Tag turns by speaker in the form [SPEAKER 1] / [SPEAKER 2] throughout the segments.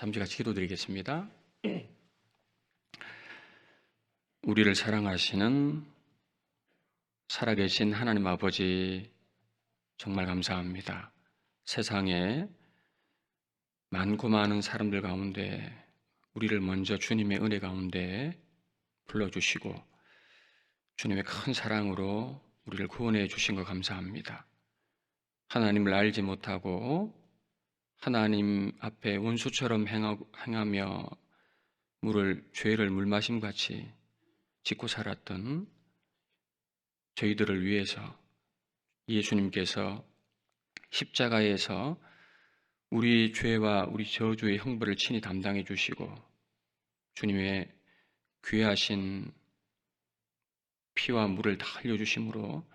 [SPEAKER 1] 잠시 같이 기도드리겠습니다. 우리를 사랑하시는 살아계신 하나님 아버지, 정말 감사합니다. 세상에 많고 많은 사람들 가운데 우리를 먼저 주님의 은혜 가운데 불러주시고 주님의 큰 사랑으로 우리를 구원해 주신 것 감사합니다. 하나님을 알지 못하고 하나님 앞에 원수처럼 행하며 죄를 물마심같이 짓고 살았던 저희들을 위해서 예수님께서 십자가에서 우리 죄와 우리 저주의 형벌을 친히 담당해 주시고 주님의 귀하신 피와 물을 다 흘려주심으로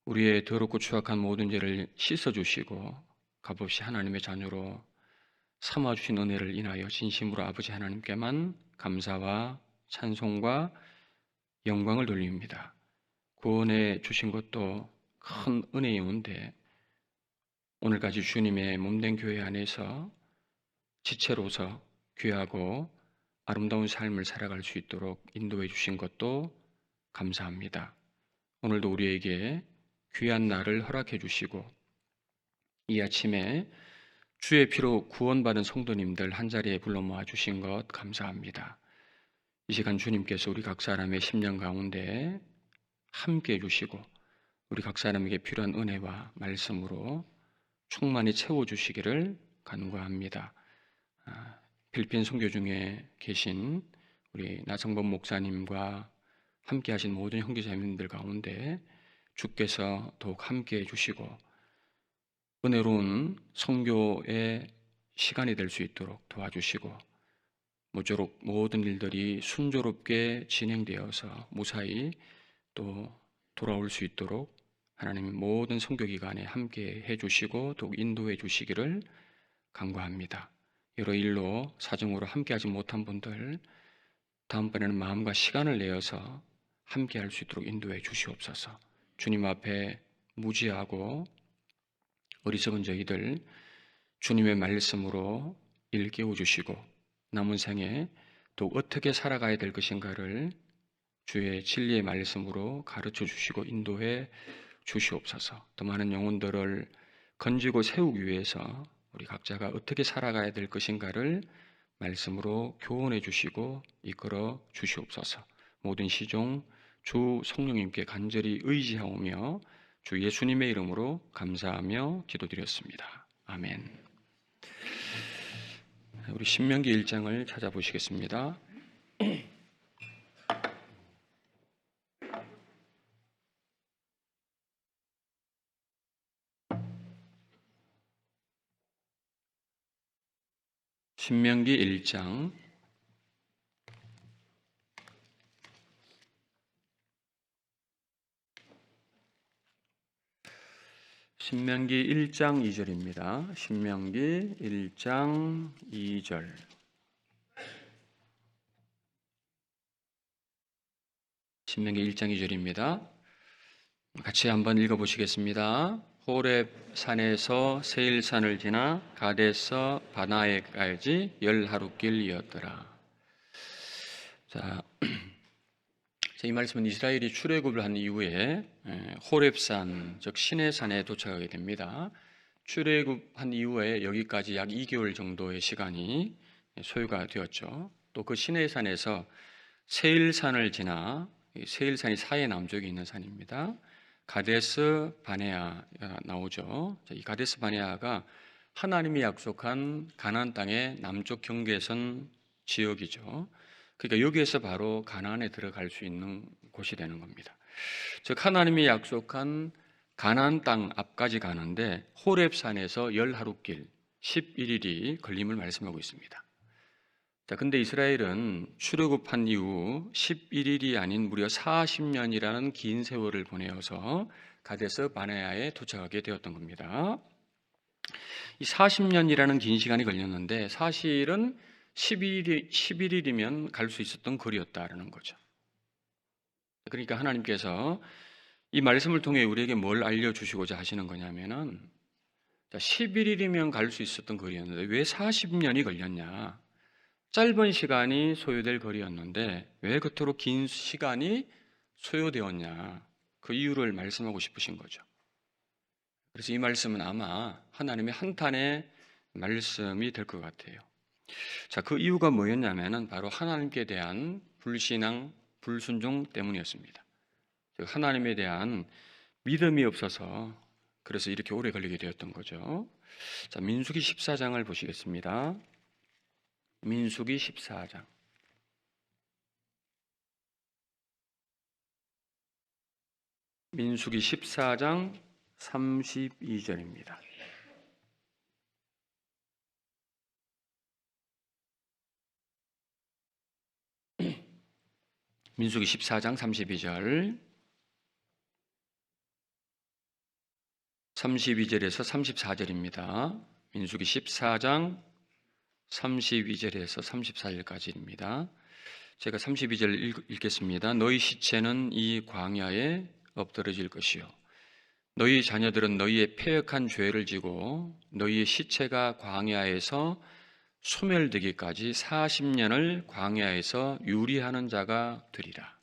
[SPEAKER 1] 우리의 더럽고 추악한 모든 죄를 씻어주시고 값없이 하나님의 자녀로 삼아주신 은혜를 인하여 진심으로 아버지 하나님께만 감사와 찬송과 영광을 돌립니다. 구원해 주신 것도 큰 은혜이온데 오늘까지 주님의 몸된 교회 안에서 지체로서 귀하고 아름다운 삶을 살아갈 수 있도록 인도해 주신 것도 감사합니다. 오늘도 우리에게 귀한 날을 허락해 주시고 이 아침에 주의 피로 구원받은 성도님들 한자리에 불러 모아 주신 것 감사합니다. 이 시간 주님께서 우리 각 사람의 심령 가운데 함께 해주시고 우리 각 사람에게 필요한 은혜와 말씀으로 충만히 채워주시기를 간구합니다. 필리핀 선교 중에 계신 우리 나성범 목사님과 함께 하신 모든 형제자매님들 가운데 주께서 더욱 함께 해주시고 은혜로운 선교의 시간이 될 수 있도록 도와주시고 모쪼록 모든 일들이 순조롭게 진행되어서 무사히 또 돌아올 수 있도록 하나님 모든 선교 기간에 함께 해주시고 더욱 인도해 주시기를 간구합니다. 여러 일로 사정으로 함께하지 못한 분들 다음번에는 마음과 시간을 내어서 함께할 수 있도록 인도해 주시옵소서. 주님 앞에 무지하고 어리석은 저희들 주님의 말씀으로 일깨워 주시고 남은 생에 또 어떻게 살아가야 될 것인가를 주의 진리의 말씀으로 가르쳐 주시고 인도해 주시옵소서. 더 많은 영혼들을 건지고 세우기 위해서 우리 각자가 어떻게 살아가야 될 것인가를 말씀으로 교훈해 주시고 이끌어 주시옵소서. 모든 시종 주 성령님께 간절히 의지하오며 주 예수님의 이름으로 감사하며 기도드렸습니다. 아멘. 우리 신명기 1장을 찾아보시겠습니다. 신명기 1장 신명기 1장 2절입니다. 신명기 1장 2절. 신명기 1장 2절입니다. 같이 한번 읽어보시겠습니다. 호렙 산에서 세일산을 지나 가데스 바네아까지 10하루길이었더라. 자, 이 말씀은 이스라엘이 출애굽을 한 이후에 호렙산, 즉 시내산에 도착하게 됩니다. 출애굽한 이후에 여기까지 약 2개월 정도의 시간이 소요가 되었죠. 또 그 시내산에서 세일산을 지나, 세일산이 사해 남쪽에 있는 산입니다. 가데스 바네아가 나오죠. 이 가데스 바네아가 하나님이 약속한 가나안 땅의 남쪽 경계선 지역이죠. 그러니까 여기에서 바로 가나안에 들어갈 수 있는 곳이 되는 겁니다. 즉 하나님이 약속한 가나안 땅 앞까지 가는데 호렙산에서 10하루길 11일이 걸림을 말씀하고 있습니다. 자, 근데 이스라엘은 출애굽한 이후 11일이 아닌 무려 40년이라는 긴 세월을 보내어서 가데스 바네아에 도착하게 되었던 겁니다. 이 40년이라는 긴 시간이 걸렸는데 사실은 11일이면 갈 수 있었던 거리였다라는 거죠. 그러니까 하나님께서 이 말씀을 통해 우리에게 뭘 알려주시고자 하시는 거냐면은 11일이면 갈 수 있었던 거리였는데 왜 40년이 걸렸냐? 짧은 시간이 소요될 거리였는데 왜 그토록 긴 시간이 소요되었냐? 그 이유를 말씀하고 싶으신 거죠. 그래서 이 말씀은 아마 하나님의 한탄의 말씀이 될 것 같아요. 자, 그 이유가 뭐였냐면은 바로 하나님께 대한 불신앙, 불순종 때문이었습니다. 즉 하나님에 대한 믿음이 없어서 그래서 이렇게 오래 걸리게 되었던 거죠. 자, 민수기 14장을 보시겠습니다. 민수기 14장. 민수기 14장 32절입니다. 민수기 14장 32절. 32절에서 34절입니다. 민수기 14장 32절에서 34절까지입니다. 제가 32절 읽겠습니다. 너희 시체는 이 광야에 엎드러질 것이요 너희 자녀들은 너희의 패역한 죄를 지고 너희의 시체가 광야에서 소멸되기까지 40년을 광야에서 유리하는 자가 되리라.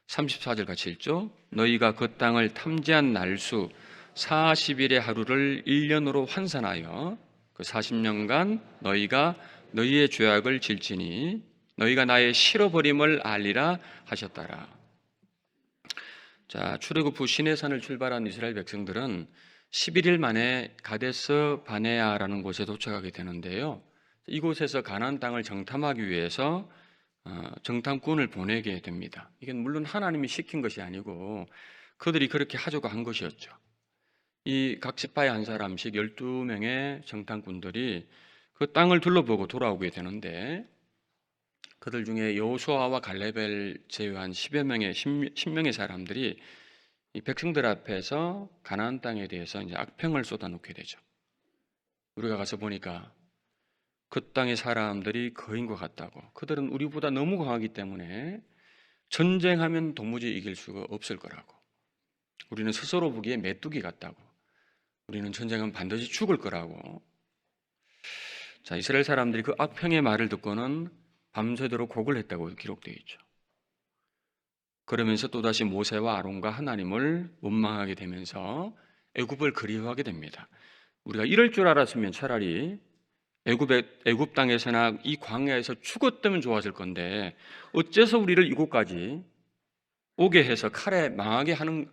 [SPEAKER 1] 34절 같이 읽죠. 너희가 그 땅을 탐지한 날수 40일의 하루를 1년으로 환산하여 그 40년간 너희가 너희의 죄악을 질지니 너희가 나의 실어버림을 알리라 하셨더라. 자, 출애굽 후 시내산을 출발한 이스라엘 백성들은 11일 만에 가데스 바네아라는 곳에 도착하게 되는데요. 이곳에서 가나안 땅을 정탐하기 위해서 정탐꾼을 보내게 됩니다. 이건 물론 하나님이 시킨 것이 아니고 그들이 그렇게 하자고 한 것이었죠. 이 각 지파의 한 사람씩 12명의 정탐꾼들이 그 땅을 둘러보고 돌아오게 되는데 그들 중에 여호수아와 갈렙을 제외한 10명의 사람들이 이 백성들 앞에서 가나안 땅에 대해서 이제 악평을 쏟아놓게 되죠. 우리가 가서 보니까 그 땅의 사람들이 거인과 같다고, 그들은 우리보다 너무 강하기 때문에 전쟁하면 도무지 이길 수가 없을 거라고, 우리는 스스로 보기에 메뚜기 같다고, 우리는 전쟁하면 반드시 죽을 거라고. 자, 이스라엘 사람들이 그 악평의 말을 듣고는 밤새도록 곡을 했다고 기록되어 있죠. 그러면서 또다시 모세와 아론과 하나님을 원망하게 되면서 애굽을 그리워하게 됩니다. 우리가 이럴 줄 알았으면 차라리 애굽 땅에서나 이 광야에서 죽었다면 좋았을 건데 어째서 우리를 이곳까지 오게 해서 칼에 망하게 하는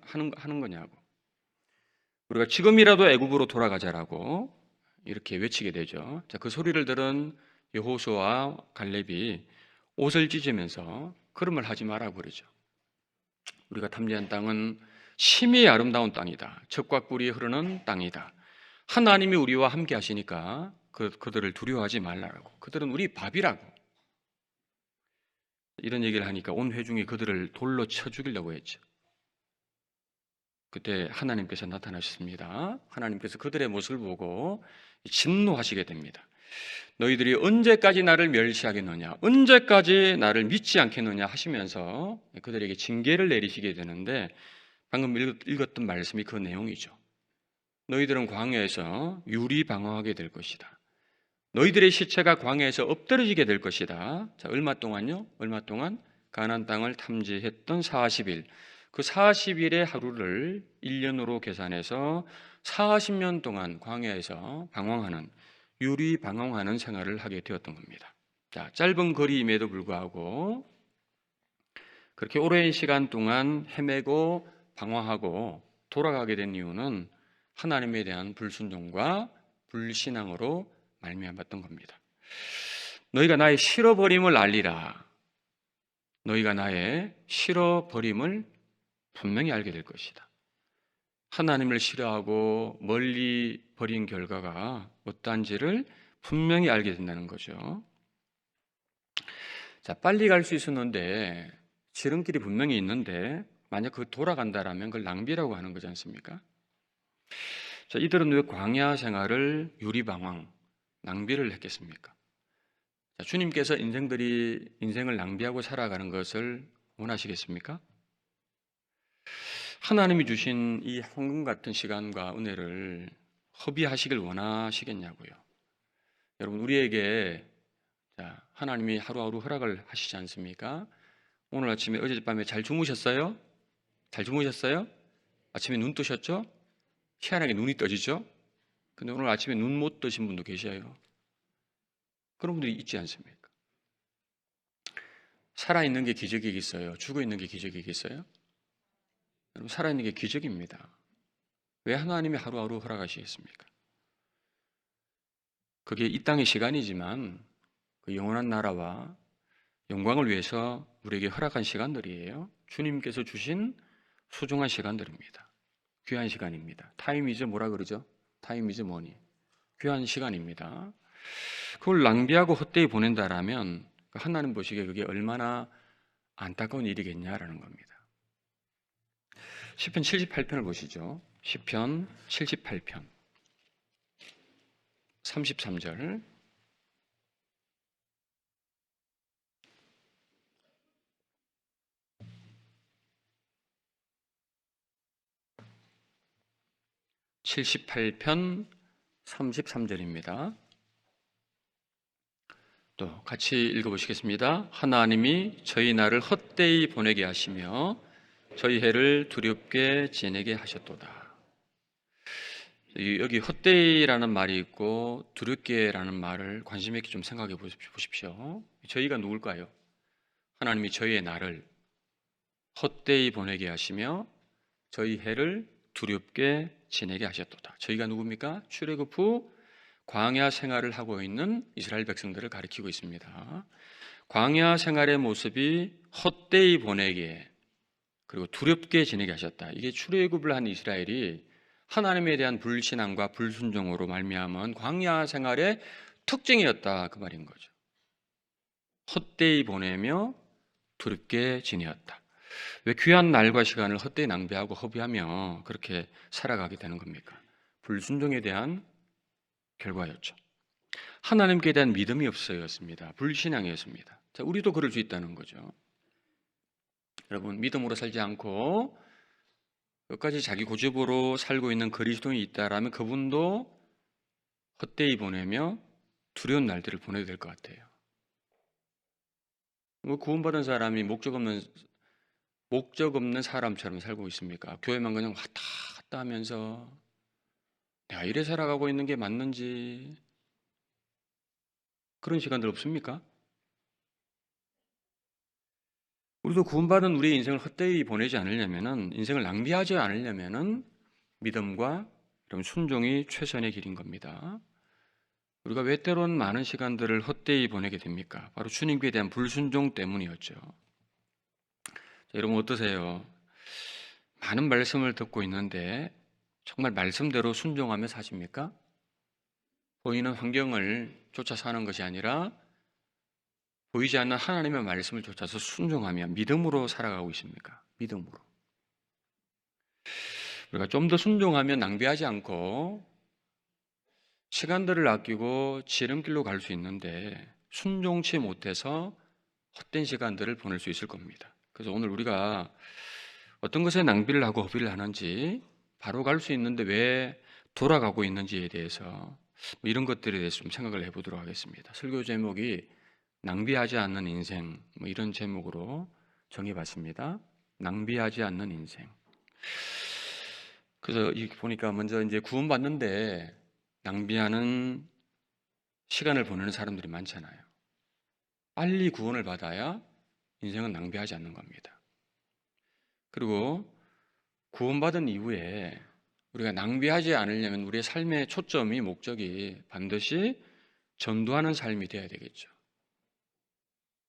[SPEAKER 1] 거냐고. 우리가 지금이라도 애굽으로 돌아가자라고 이렇게 외치게 되죠. 자, 그 소리를 들은 여호수아와 갈렙이 옷을 찢으면서 그런 말 하지 마라 그러죠. 우리가 탐지한 땅은 심히 아름다운 땅이다. 젖과 꿀이 흐르는 땅이다. 하나님이 우리와 함께 하시니까 그들을 두려워하지 말라고. 그들은 우리 밥이라고. 이런 얘기를 하니까 온 회중이 그들을 돌로 쳐 죽이려고 했죠. 그때 하나님께서 나타나셨습니다. 하나님께서 그들의 모습을 보고 진노하시게 됩니다. 너희들이 언제까지 나를 멸시하겠느냐, 언제까지 나를 믿지 않겠느냐 하시면서 그들에게 징계를 내리시게 되는데 방금 읽었던 말씀이 그 내용이죠. 너희들은 광야에서 유리방황하게 될 것이다. 너희들의 시체가 광야에서 엎드러지게 될 것이다. 자, 얼마 동안요? 얼마 동안 가나안 땅을 탐지했던 40일. 그 40일의 하루를 1년으로 계산해서 40년 동안 광야에서 방황하는, 유리방황하는 생활을 하게 되었던 겁니다. 자, 짧은 거리임에도 불구하고 그렇게 오랜 시간 동안 헤매고 방황하고 돌아가게 된 이유는 하나님에 대한 불순종과 불신앙으로 말미암았던 겁니다. 너희가 나의 실어버림을 알리라. 너희가 나의 실어버림을 분명히 알게 될 것이다. 하나님을 싫어하고 멀리 버린 결과가 어떠한지를 분명히 알게 된다는 거죠. 자, 빨리 갈 수 있었는데 지름길이 분명히 있는데 만약 그 돌아간다라면 그걸 낭비라고 하는 거지 않습니까? 자, 이들은 왜 광야 생활을 유리방황, 낭비를 했겠습니까? 자, 주님께서 인생을 낭비하고 살아가는 것을 원하시겠습니까? 하나님이 주신 이 황금 같은 시간과 은혜를 허비하시길 원하시겠냐고요. 여러분, 우리에게 하나님이 하루하루 허락을 하시지 않습니까? 오늘 아침에 어젯밤에 잘 주무셨어요? 잘 주무셨어요? 아침에 눈 뜨셨죠? 희한하게 눈이 떠지죠? 근데 오늘 아침에 눈 못 뜨신 분도 계셔요. 그런 분들이 있지 않습니까? 살아있는 게 기적이겠어요? 죽어있는 게 기적이겠어요? 여러분, 살아있는 게 기적입니다. 왜 하나님이 하루하루 허락하시겠습니까? 그게 이 땅의 시간이지만 그 영원한 나라와 영광을 위해서 우리에게 허락한 시간들이에요. 주님께서 주신 소중한 시간들입니다. 귀한 시간입니다. 타임 이즈 뭐라 그러죠? 타임 이즈 머니. 귀한 시간입니다. 그걸 낭비하고 헛되이 보낸다라면 하나님 보시기에 그게 얼마나 안타까운 일이겠냐라는 겁니다. 시편 78편을 보시죠. 시편 78편 33절. (78편) 33절입니다. 또 같이 읽어보시겠습니다. 하나님이 저희 날을 헛되이 보내게 하시며 저희 해를 두렵게 지내게 하셨도다. 여기 헛되이라는 말이 있고 두렵게라는 말을 관심 있게 좀 생각해 보십시오. 저희가 누굴까요? 하나님이 저희의 날을 헛되이 보내게 하시며 저희 해를 두렵게 지내게 하셨도다. 저희가 누굽니까? 출애굽 후 광야 생활을 하고 있는 이스라엘 백성들을 가리키고 있습니다. 광야 생활의 모습이 헛되이 보내게 그리고 두렵게 지내게 하셨다. 이게 출애굽을 한 이스라엘이 하나님에 대한 불신앙과 불순종으로 말미암은 광야 생활의 특징이었다, 그 말인 거죠. 헛되이 보내며 두렵게 지내었다. 왜 귀한 날과 시간을 헛되이 낭비하고 허비하며 그렇게 살아가게 되는 겁니까? 불순종에 대한 결과였죠. 하나님께 대한 믿음이 없어였습니다. 불신앙이었습니다. 자, 우리도 그럴 수 있다는 거죠. 여러분, 믿음으로 살지 않고 끝까지 자기 고집으로 살고 있는 그리스도인이 있다라면 그분도 헛되이 보내며 두려운 날들을 보내야 될 것 같아요. 뭐 구원받은 사람이 목적 없는 사람처럼 살고 있습니까? 교회만 그냥 왔다 갔다 하면서 내가 이래 살아가고 있는 게 맞는지 그런 시간들 없습니까? 우리도 구원받은 우리의 인생을 헛되이 보내지 않으려면은, 인생을 낭비하지 않으려면은 믿음과 이런 순종이 최선의 길인 겁니다. 우리가 왜 때론 많은 시간들을 헛되이 보내게 됩니까? 바로 주님께 대한 불순종 때문이었죠. 자, 여러분 어떠세요? 많은 말씀을 듣고 있는데 정말 말씀대로 순종하며 사십니까? 보이는 환경을 쫓아 사는 것이 아니라 보이지 않는 하나님의 말씀을 쫓아서 순종하며 믿음으로 살아가고 있습니까? 믿음으로. 우리가 좀 더 순종하면 낭비하지 않고 시간들을 아끼고 지름길로 갈 수 있는데 순종치 못해서 헛된 시간들을 보낼 수 있을 겁니다. 그래서 오늘 우리가 어떤 것에 낭비를 하고 허비를 하는지, 바로 갈 수 있는데 왜 돌아가고 있는지에 대해서 이런 것들에 대해서 좀 생각을 해보도록 하겠습니다. 설교 제목이 낭비하지 않는 인생, 이런 제목으로 정해봤습니다. 낭비하지 않는 인생. 그래서 보니까 먼저 이제 구원받는데 낭비하는 시간을 보내는 사람들이 많잖아요. 빨리 구원을 받아야 인생은 낭비하지 않는 겁니다. 그리고 구원받은 이후에 우리가 낭비하지 않으려면 우리의 삶의 초점이, 목적이 반드시 전도하는 삶이 되어야 되겠죠.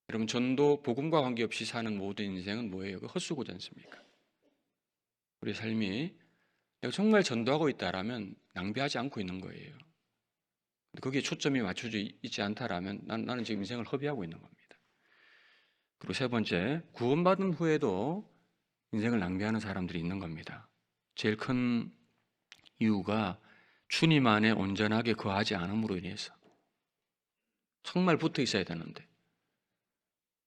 [SPEAKER 1] 여러분, 전도, 복음과 관계없이 사는 모든 인생은 뭐예요? 그 헛수고지 않습니까? 우리의 삶이 내가 정말 전도하고 있다라면 낭비하지 않고 있는 거예요. 거기에 초점이 맞춰져 있지 않다라면 나는 지금 인생을 허비하고 있는 겁니다. 그리고 세 번째, 구원받은 후에도 인생을 낭비하는 사람들이 있는 겁니다. 제일 큰 이유가 주님 안에 온전하게 거하지 않음으로 인해서. 정말 붙어 있어야 되는데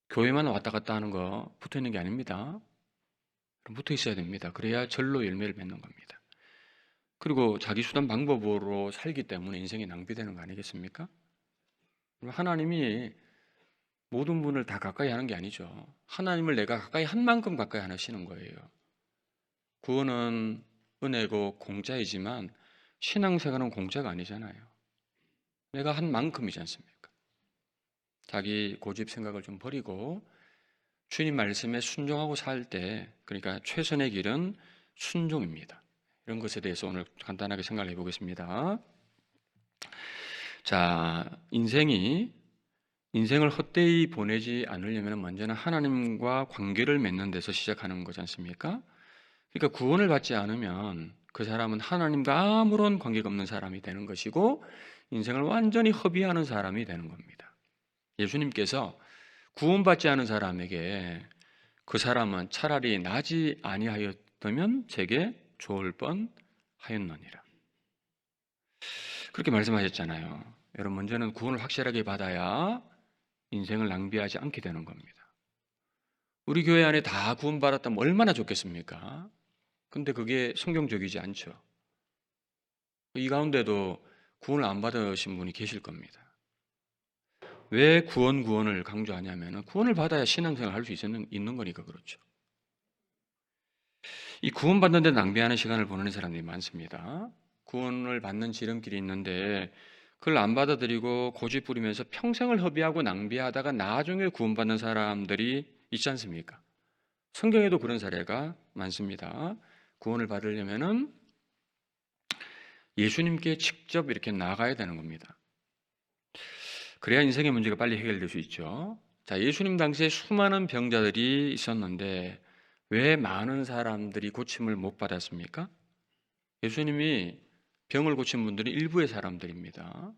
[SPEAKER 1] 교회만 왔다 갔다 하는 거 붙어 있는 게 아닙니다. 붙어 있어야 됩니다. 그래야 절로 열매를 맺는 겁니다. 그리고 자기 수단 방법으로 살기 때문에 인생이 낭비되는 거 아니겠습니까? 하나님이 모든 분을 다 가까이 하는 게 아니죠. 하나님을 내가 가까이 한 만큼 가까이 하시는 거예요. 구원은 은혜고 공짜이지만 신앙생활은 공짜가 아니잖아요. 내가 한 만큼이지 않습니까? 자기 고집 생각을 좀 버리고 주님 말씀에 순종하고 살 때, 그러니까 최선의 길은 순종입니다. 이런 것에 대해서 오늘 간단하게 생각을 해보겠습니다. 자, 인생을 헛되이 보내지 않으려면 먼저는 하나님과 관계를 맺는 데서 시작하는 거지 않습니까? 그러니까 구원을 받지 않으면 그 사람은 하나님과 아무런 관계가 없는 사람이 되는 것이고 인생을 완전히 허비하는 사람이 되는 겁니다. 예수님께서 구원받지 않은 사람에게 그 사람은 차라리 나지 아니하였다면 제게 좋을 뻔하였느니라. 그렇게 말씀하셨잖아요. 여러분, 먼저는 구원을 확실하게 받아야 인생을 낭비하지 않게 되는 겁니다. 우리 교회 안에 다 구원받았다면 얼마나 좋겠습니까? 근데 그게 성경적이지 않죠. 이 가운데도 구원을 안 받으신 분이 계실 겁니다. 왜 구원을 강조하냐면 구원을 받아야 신앙생활을 할 수 있는 거니까 그렇죠. 이 구원받는 데 낭비하는 시간을 보내는 사람들이 많습니다. 구원을 받는 지름길이 있는데 그걸 안 받아들이고 고집 부리면서 평생을 허비하고 낭비하다가 나중에 구원받는 사람들이 있지 않습니까? 성경에도 그런 사례가 많습니다. 구원을 받으려면은 예수님께 직접 이렇게 나가야 되는 겁니다. 그래야 인생의 문제가 빨리 해결될 수 있죠. 자, 예수님 당시에 수많은 병자들이 있었는데 왜 많은 사람들이 고침을 못 받았습니까? 예수님이 병을 고친 분들은 일부의 사람들입니다.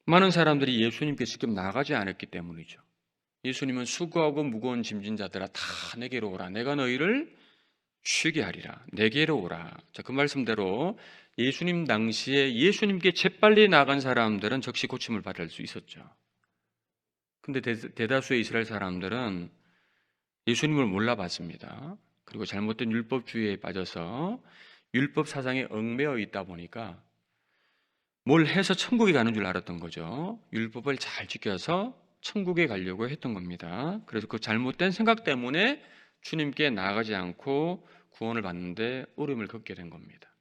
[SPEAKER 1] 많은 사람들이 예수님께 직접 나가지 않았기 때문이죠. 예수님은 수고하고 무거운 짐진 자들아 다 내게로 오라. 내가 너희를 쉬게 하리라. 내게로 오라. 자, 그 말씀대로 예수님 당시에 예수님께 재빨리 나간 사람들은 즉시 고침을 받을 수 있었죠. 근데 대다수의 이스라엘 사람들은 예수님을 몰라봤습니다. 그리고 잘못된 율법주의에 빠져서 율법 사상에 얽매여 있다 보니까 뭘 해서 천국에 가는 줄 알았던 거죠. 율법을 잘 지켜서 천국에 가려고 했던 겁니다. 그래서 그 잘못된 생각 때문에 주님께 나아가지 않고 구원을 받는데 어려움을 겪게 된 겁니다.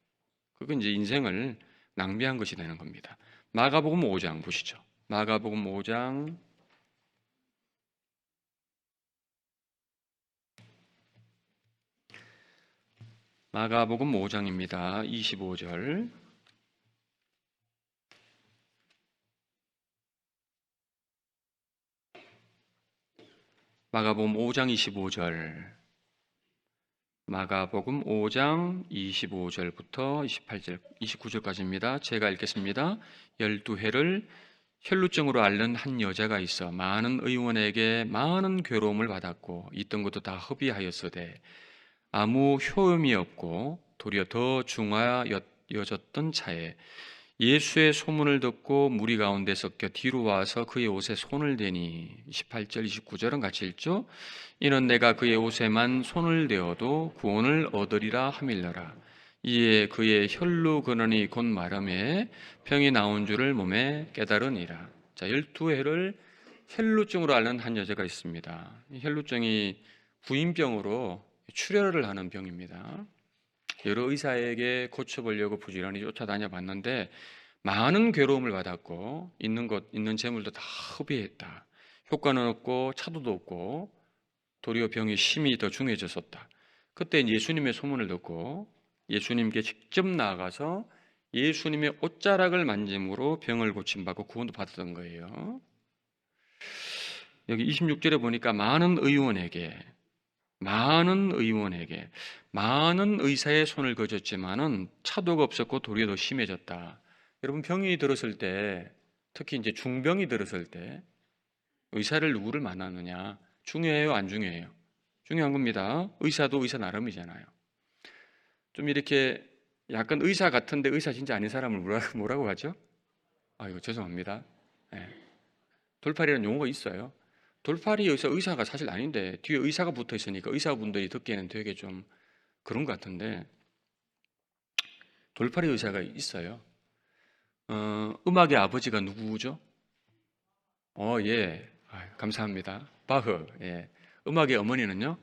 [SPEAKER 1] 그건 이제 인생을 낭비한 것이 되는 겁니다. 마가복음 5장 보시죠. 마가복음 5장 마가복음 5장입니다. 25절. 마가복음 5장 25절. 마가복음 5장 25절부터 28절, 29절까지입니다. 제가 읽겠습니다. 12해를 혈루증으로 앓는 한 여자가 있어 많은 의원에게 많은 괴로움을 받았고 있던 것도 다 허비하였으되 아무 효험이 없고 도리어 더 중하여졌던 차에 예수의 소문을 듣고 무리 가운데 섞여 뒤로 와서 그의 옷에 손을 대니 28절 29절은 같이 읽죠. 이는 내가 그의 옷에만 손을 대어도 구원을 얻으리라 하밀러라. 이에 그의 혈루 근원이 곧 마름에 병이 나온 줄을 몸에 깨달으니라. 자, 12해를 혈루증으로 앓는 한 여자가 있습니다. 이 혈루증이 부인병으로 출혈을 하는 병입니다. 여러 의사에게 고쳐보려고 부지런히 쫓아다녀 봤는데 많은 괴로움을 받았고 있는 재물도 다 허비했다. 효과는 없고 차도도 없고 도리어 병이 심히 더 중해졌었다. 그때 예수님의 소문을 듣고 예수님께 직접 나아가서 예수님의 옷자락을 만짐으로 병을 고침받고 구원도 받았던 거예요. 여기 26절에 보니까 많은 많은 의사의 손을 거졌지만은 차도가 없었고 도리어 더 심해졌다. 여러분, 병이 들었을 때, 특히 이제 중병이 들었을 때 의사를 누구를 만나느냐 중요해요, 안 중요해요? 중요한 겁니다. 의사도 의사 나름이잖아요. 좀 이렇게 약간 의사 같은데 의사 진짜 아닌 사람을 뭐라고 하죠? 이거 죄송합니다. 네. 돌팔이라는 용어가 있어요. 돌팔이 의사가 사실 아닌데 뒤에 의사가 붙어 있으니까 의사분들이 듣기에는 되게 좀 그런 것 같은데 돌팔이 의사가 있어요. 음악의 아버지가 누구죠? 예. 감사합니다. 바흐. 예. 음악의 어머니는요?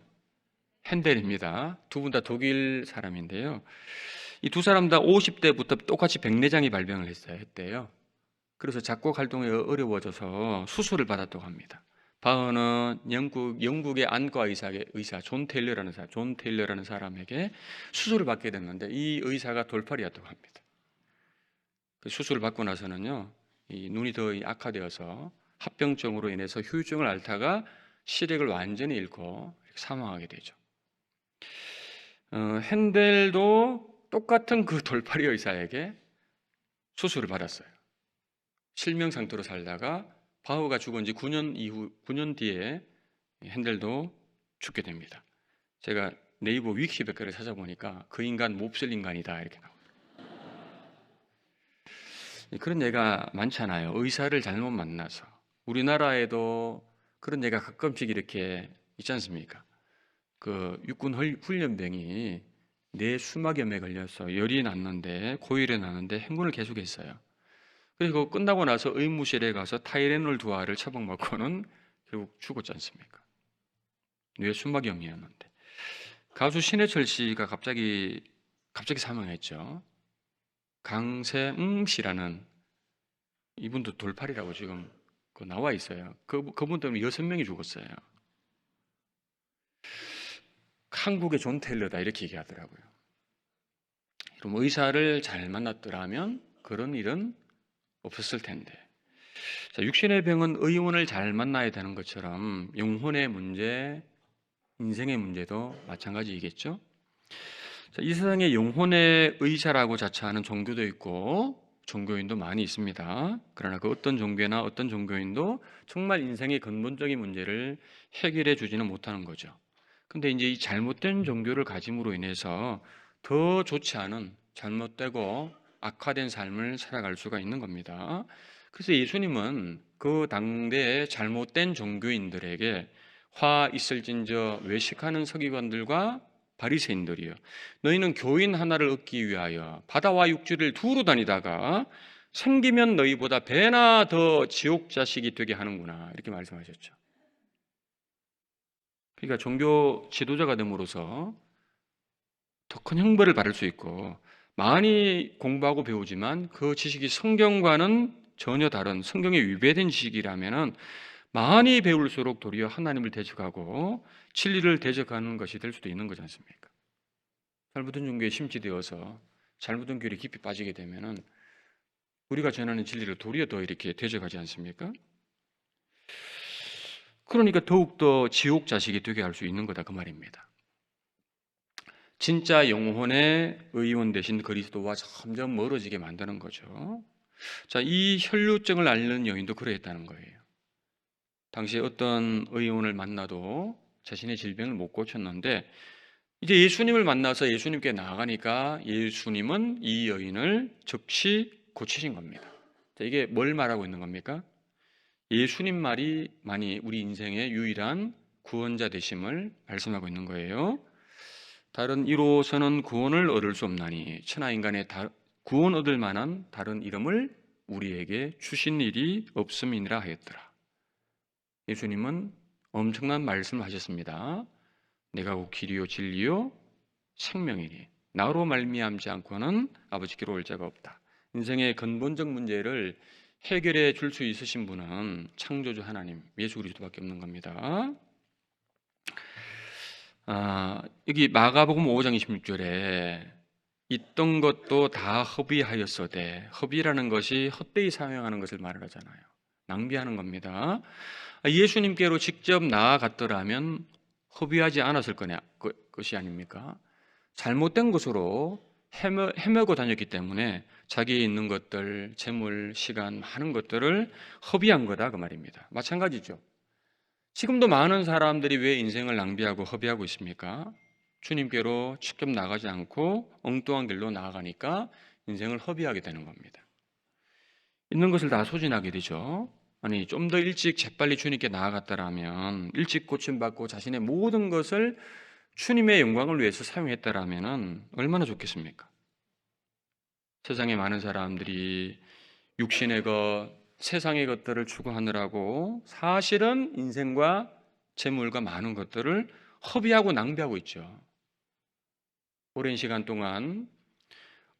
[SPEAKER 1] 핸델입니다. 두 분 다 독일 사람인데요. 이 두 사람 다 50대부터 똑같이 백내장이 발병을 했대요. 그래서 작곡 활동이 어려워져서 수술을 받았다고 합니다. 바흐는 영국의 안과 의사 존 테일러라는 사람에게 수술을 받게 됐는데 이 의사가 돌팔이었다고 합니다. 그 수술을 받고 나서는요, 이 눈이 더 악화되어서 합병증으로 인해서 후유증을 앓다가 시력을 완전히 잃고 사망하게 되죠. 핸델도 똑같은 그 돌팔이 의사에게 수술을 받았어요. 실명 상태로 살다가 바흐가 죽은 지 9년 뒤에 핸델도 죽게 됩니다. 제가 네이버 위키백과를 찾아보니까 그 인간 몹쓸 인간이다 이렇게 나옵니다. 그런 예가 많잖아요. 의사를 잘못 만나서. 우리나라에도 그런 예가 가끔씩 이렇게 있지 않습니까? 그 육군 훈련병이 뇌 수막염에 걸려서 열이 났는데 고열이 났는데 행군을 계속했어요. 그리고 끝나고 나서 의무실에 가서 타이레놀 2알을 처방받고는 결국 죽었지 않습니까? 뇌 수막염이었는데 가수 신해철 씨가 갑자기 사망했죠. 강세웅 씨라는 이분도 돌팔이라고 지금 나와 있어요. 그분 때문에 6명이 죽었어요. 한국의 존 테일러다 이렇게 얘기하더라고요. 그럼 의사를 잘 만났더라면 그런 일은 없었을 텐데. 자, 육신의 병은 의원을 잘 만나야 되는 것처럼 영혼의 문제, 인생의 문제도 마찬가지이겠죠. 자, 이 세상에 영혼의 의사라고 자처하는 종교도 있고 종교인도 많이 있습니다. 그러나 그 어떤 종교나 어떤 종교인도 정말 인생의 근본적인 문제를 해결해 주지는 못하는 거죠. 근데 이제 이 잘못된 종교를 가짐으로 인해서 더 좋지 않은 잘못되고 악화된 삶을 살아갈 수가 있는 겁니다. 그래서 예수님은 그 당대의 잘못된 종교인들에게 화 있을진저 외식하는 서기관들과 바리새인들이요, 너희는 교인 하나를 얻기 위하여 바다와 육지를 두루 다니다가 생기면 너희보다 배나 더 지옥 자식이 되게 하는구나 이렇게 말씀하셨죠. 그러니까 종교 지도자가 됨으로써 더 큰 형벌을 받을 수 있고 많이 공부하고 배우지만 그 지식이 성경과는 전혀 다른 성경에 위배된 지식이라면은 많이 배울수록 도리어 하나님을 대적하고 진리를 대적하는 것이 될 수도 있는 거지 않습니까? 잘못된 종교에 심취되어서 잘못된 교리에 깊이 빠지게 되면은 우리가 전하는 진리를 도리어 더 이렇게 대적하지 않습니까? 그러니까 더욱더 지옥 자식이 되게 할 수 있는 거다 그 말입니다. 진짜 영혼의 의원 되신 그리스도와 점점 멀어지게 만드는 거죠. 자, 이 혈루증을 앓는 여인도 그러했다는 거예요. 당시에 어떤 의원을 만나도 자신의 질병을 못 고쳤는데 이제 예수님을 만나서 예수님께 나아가니까 예수님은 이 여인을 즉시 고치신 겁니다. 자, 이게 뭘 말하고 있는 겁니까? 예수님 말이 우리 인생의 유일한 구원자 되심을 말씀하고 있는 거예요. 다른 이로서는 구원을 얻을 수 없나니 천하 인간의 구원 얻을 만한 다른 이름을 우리에게 주신 일이 없음이니라 하였더라. 예수님은 엄청난 말씀을 하셨습니다. 내가 곧 길이요 진리요 생명이니 나로 말미암지 않고는 아버지께로 올 자가 없다. 인생의 근본적 문제를 해결해 줄 수 있으신 분은 창조주 하나님 예수 그리스도밖에 없는 겁니다. 여기 마가복음 5장 26절에 있던 것도 다 허비하였어되, 허비라는 것이 헛되이 사용하는 것을 말하잖아요. 낭비하는 겁니다. 예수님께로 직접 나아갔더라면 허비하지 않았을 것이 아닙니까? 잘못된 것으로 헤매고 다녔기 때문에 자기에 있는 것들, 재물, 시간, 많은 것들을 허비한 거다 그 말입니다. 마찬가지죠. 지금도 많은 사람들이 왜 인생을 낭비하고 허비하고 있습니까? 주님께로 직접 나가지 않고 엉뚱한 길로 나아가니까 인생을 허비하게 되는 겁니다. 있는 것을 다 소진하게 되죠. 아니, 좀 더 일찍 재빨리 주님께 나아갔다라면, 일찍 고침받고 자신의 모든 것을 주님의 영광을 위해서 사용했다라면 얼마나 좋겠습니까? 세상에 많은 사람들이 육신의 것, 세상의 것들을 추구하느라고 사실은 인생과 재물과 많은 것들을 허비하고 낭비하고 있죠. 오랜 시간 동안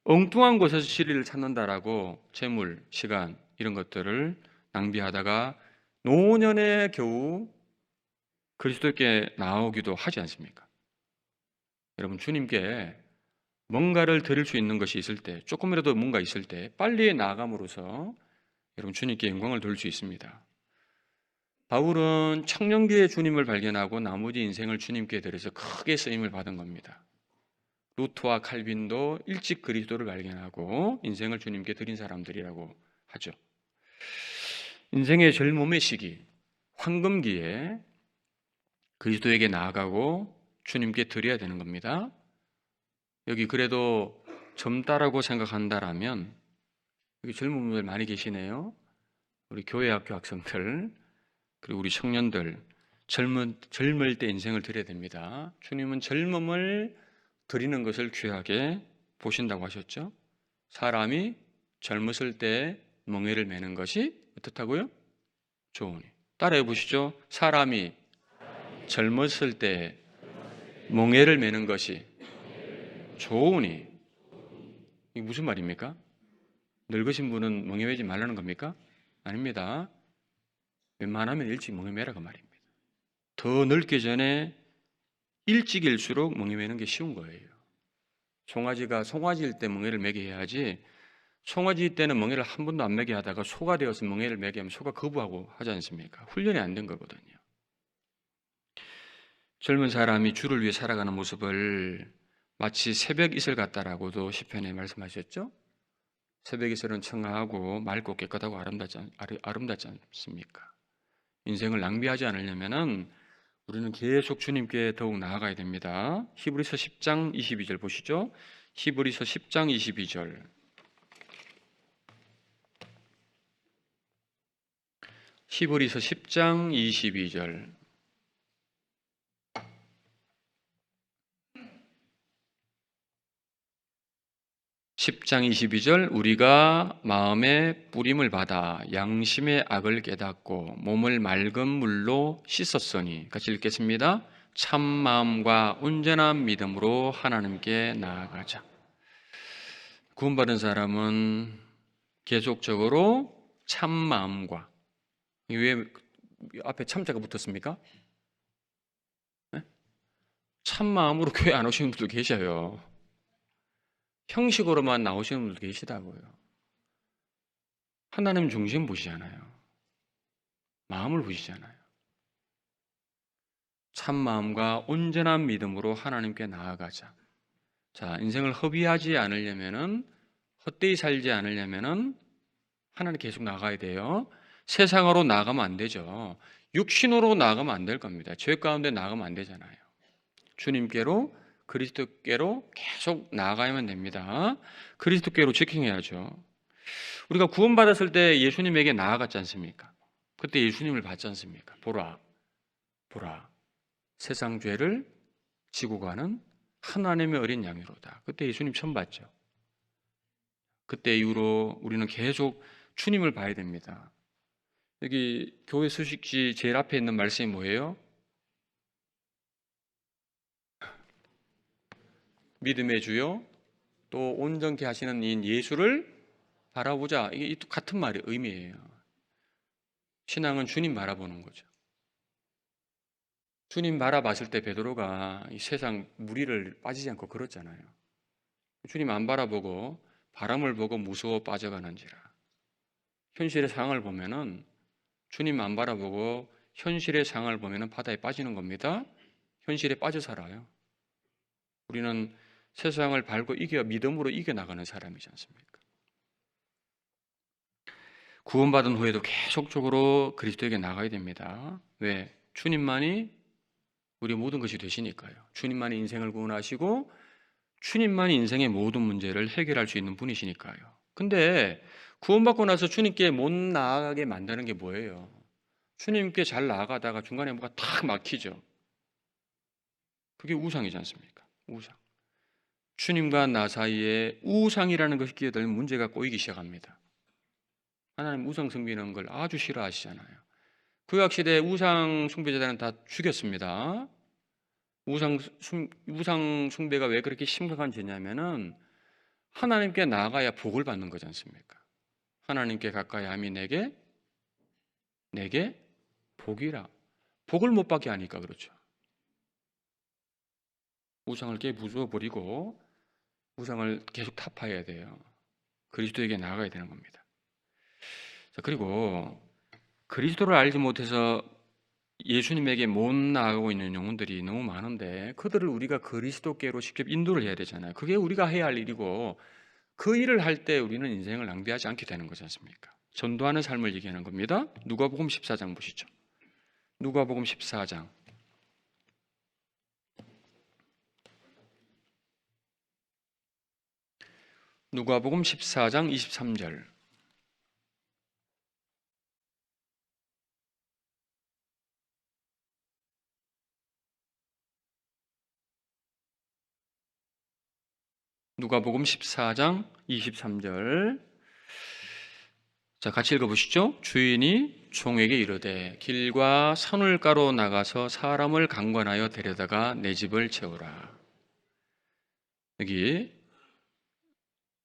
[SPEAKER 1] 엉뚱한 곳에서 진리를 찾는다라고 재물, 시간 이런 것들을 낭비하다가 노년에 겨우 그리스도께 나오기도 하지 않습니까? 여러분, 주님께 뭔가를 드릴 수 있는 것이 있을 때, 조금이라도 뭔가 있을 때 빨리 나아감으로써 여러분 주님께 영광을 돌릴 수 있습니다. 바울은 청년기에 주님을 발견하고 나머지 인생을 주님께 드려서 크게 쓰임을 받은 겁니다. 루터와 칼빈도 일찍 그리스도를 발견하고 인생을 주님께 드린 사람들이라고 하죠. 인생의 젊음의 시기, 황금기에 그리스도에게 나아가고 주님께 드려야 되는 겁니다. 여기 그래도 젊다라고 생각한다라면 여기 젊은 분들 많이 계시네요. 우리 교회 학교 학생들 그리고 우리 청년들 젊을 때 인생을 드려야 됩니다. 주님은 젊음을 드리는 것을 귀하게 보신다고 하셨죠. 사람이 젊었을 때 멍에를 매는 것이 어떻다고요? 좋으니. 따라해 보시죠. 사람이 젊었을 때 멍에를 매는 것이 좋으니. 이게 무슨 말입니까? 늙으신 분은 멍에 매지 말라는 겁니까? 아닙니다. 웬만하면 일찍 멍에 매라 그 말입니다. 더 늙기 전에 일찍일수록 멍에 매는 게 쉬운 거예요. 송아지가 송아지일 때 멍에를 매게 해야지, 송아지 때는 멍에를 한 번도 안 매게 하다가 소가 되어서 멍에를 매게 하면 소가 거부하고 하지 않습니까? 훈련이 안 된 거거든요. 젊은 사람이 주를 위해 살아가는 모습을 마치 새벽 이슬 같다라고도 시편에 말씀하셨죠? 새벽 이슬은 청아하고 맑고 깨끗하고 아름답지 않습니까? 인생을 낭비하지 않으려면은 우리는 계속 주님께 더욱 나아가야 됩니다. 히브리서 10장 22절 보시죠. 히브리서 10장 22절. 히브리서 10장 22절. 10장 22절. 우리가 마음의 뿌림을 받아 양심의 악을 깨닫고 몸을 맑은 물로 씻었으니, 같이 읽겠습니다. 참 마음과 온전한 믿음으로 하나님께 나아가자. 구원받은 사람은 계속적으로 참 마음과, 왜 앞에 참자가 붙었습니까? 네? 참 마음으로 교회 안 오시는 분들 계셔요. 형식으로만 나오시는 분들 계시다고요. 하나님 중심 보시잖아요. 마음을 보시잖아요. 참 마음과 온전한 믿음으로 하나님께 나아가자. 자, 인생을 허비하지 않으려면은, 헛되이 살지 않으려면은 하나님 계속 나가야 돼요. 세상으로 나가면 안 되죠. 육신으로 나가면 안 될 겁니다. 죄 가운데 나가면 안 되잖아요. 주님께로, 그리스도께로 계속 나아가야만 됩니다. 그리스도께로 직행해야죠. 우리가 구원받았을 때 예수님에게 나아갔지 않습니까? 그때 예수님을 봤지 않습니까? 보라, 보라, 세상 죄를 지고 가는 하나님의 어린 양이로다. 그때 예수님 처음 봤죠. 그때 이후로 우리는 계속 주님을 봐야 됩니다. 여기 교회 수식지 제일 앞에 있는 말씀이 뭐예요? 믿음의 주요 또 온전케 하시는 이 예수를 바라보자. 이게 같은 말의 의미예요. 신앙은 주님 바라보는 거죠. 주님 바라봤을 때 베드로가 이 세상 무리를 빠지지 않고 걸었잖아요. 주님 안 바라보고 바람을 보고 무서워 빠져가는지라. 현실의 상황을 보면은 주님 안 바라보고 현실의 상황을 보면은 바다에 빠지는 겁니다. 현실에 빠져 살아요. 우리는 세상을 밟고 믿음으로 이겨나가는 사람이지 않습니까? 구원받은 후에도 계속적으로 그리스도에게 나가야 됩니다. 왜? 주님만이 우리의 모든 것이 되시니까요. 주님만이 인생을 구원하시고 주님만이 인생의 모든 문제를 해결할 수 있는 분이시니까요. 근데 구원받고 나서 주님께 못 나아가게 만드는 게 뭐예요? 주님께 잘 나아가다가 중간에 뭐가 탁 막히죠. 그게 우상이지 않습니까? 우상. 주님과 나 사이에 우상이라는 것이 끼어들면 문제가 꼬이기 시작합니다. 하나님 우상 숭배하는 걸 아주 싫어하시잖아요. 구약시대 우상 숭배자들은 다 죽였습니다. 우상 숭배가 왜 그렇게 심각한 죄냐면은 하나님께 나아가야 복을 받는 거지 않습니까? 하나님께 가까이 함이 내게 복이라. 복을 못 받게 하니까 그렇죠. 우상을 깨 부숴버리고 우상을 계속 타파해야 돼요. 그리스도에게 나아가야 되는 겁니다. 자, 그리고 그리스도를 알지 못해서 예수님에게 못 나아가고 있는 영혼들이 너무 많은데 그들을 우리가 그리스도께로 직접 인도를 해야 되잖아요. 그게 우리가 해야 할 일이고 그 일을 할 때 우리는 인생을 낭비하지 않게 되는 거지 않습니까? 전도하는 삶을 얘기하는 겁니다. 누가복음 14장 보시죠. 누가복음 14장. 누가복음 14장 23절. 누가복음 14장 23절. 자, 같이 읽어보시죠. 주인이 종에게 이르되 길과 산울가로 나가서 사람을 강권하여 데려다가 내 집을 채우라. 여기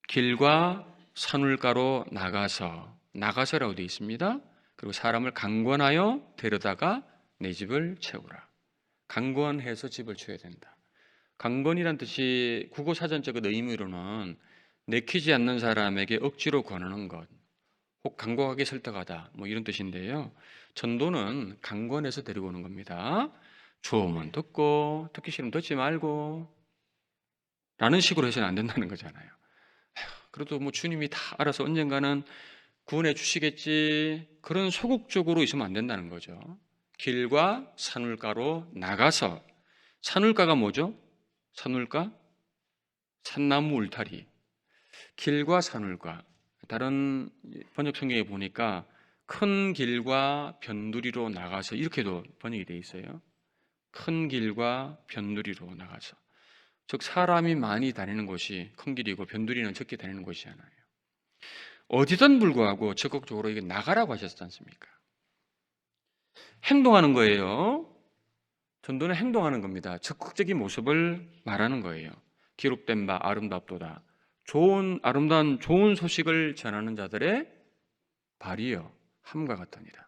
[SPEAKER 1] 길과 산울가로 나가서라고 되어 있습니다. 그리고 사람을 강권하여 데려다가 내 집을 채우라. 강권해서 집을 채워야 된다. 강권이란 뜻이 국어 사전적인 의미로는 내키지 않는 사람에게 억지로 권하는 것, 혹 강곡하게 설득하다, 뭐 이런 뜻인데요. 전도는 강권해서 데리고 오는 겁니다. 좋으면 듣고 듣기 싫으면 듣지 말고 라는 식으로 해서는 안 된다는 거잖아요. 그래도 뭐 주님이 다 알아서 언젠가는 구원해 주시겠지, 그런 소극적으로 있으면 안 된다는 거죠. 길과 산울가로 나가서. 산울가가 뭐죠? 산울가? 산나무 울타리. 길과 산울가. 다른 번역 성경에 보니까 큰 길과 변두리로 나가서, 이렇게도 번역이 되어 있어요. 큰 길과 변두리로 나가서. 즉 사람이 많이 다니는 곳이 큰 길이고 변두리는 적게 다니는 곳이잖아요. 어디든 불구하고 적극적으로 이게 나가라고 하셨지 않습니까? 행동하는 거예요. 전도는 행동하는 겁니다. 적극적인 모습을 말하는 거예요. 기록된 바 아름답도다. 아름다운 좋은 소식을 전하는 자들의 발이요 함과 같으니라.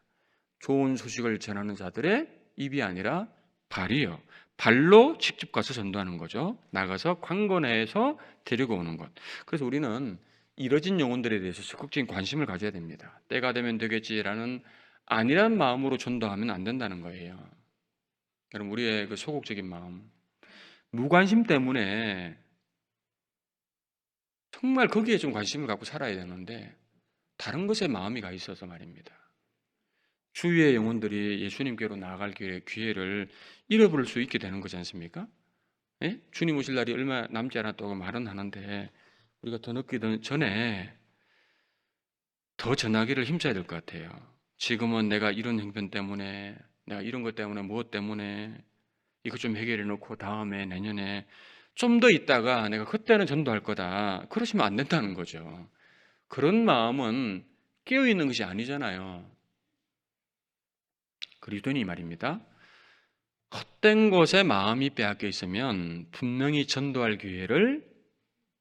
[SPEAKER 1] 좋은 소식을 전하는 자들의 입이 아니라 발이요. 발로 직접 가서 전도하는 거죠. 나가서 관건해서 데리고 오는 것. 그래서 우리는 이뤄진 영혼들에 대해서 적극적인 관심을 가져야 됩니다. 때가 되면 되겠지라는 아니란 마음으로 전도하면 안 된다는 거예요. 여러분, 우리의 그 소극적인 마음, 무관심 때문에 정말 거기에 좀 관심을 갖고 살아야 되는데 다른 것에 마음이 가 있어서 말입니다. 주위의 영혼들이 예수님께로 나아갈 기회를 잃어버릴 수 있게 되는 거지 않습니까? 예? 주님 오실 날이 얼마 남지 않았다고 말은 하는데 우리가 더 늦기 전에 더 전하기를 힘써야 될 것 같아요. 지금은 내가 이런 형편 때문에, 내가 이런 것 때문에, 무엇 때문에 이거 좀 해결해 놓고 다음에 내년에 좀 더 있다가 내가 그때는 전도할 거다, 그러시면 안 된다는 거죠. 그런 마음은 깨어있는 것이 아니잖아요. 그리스도인이 말입니다. 헛된 것에 마음이 빼앗겨 있으면 분명히 전도할 기회를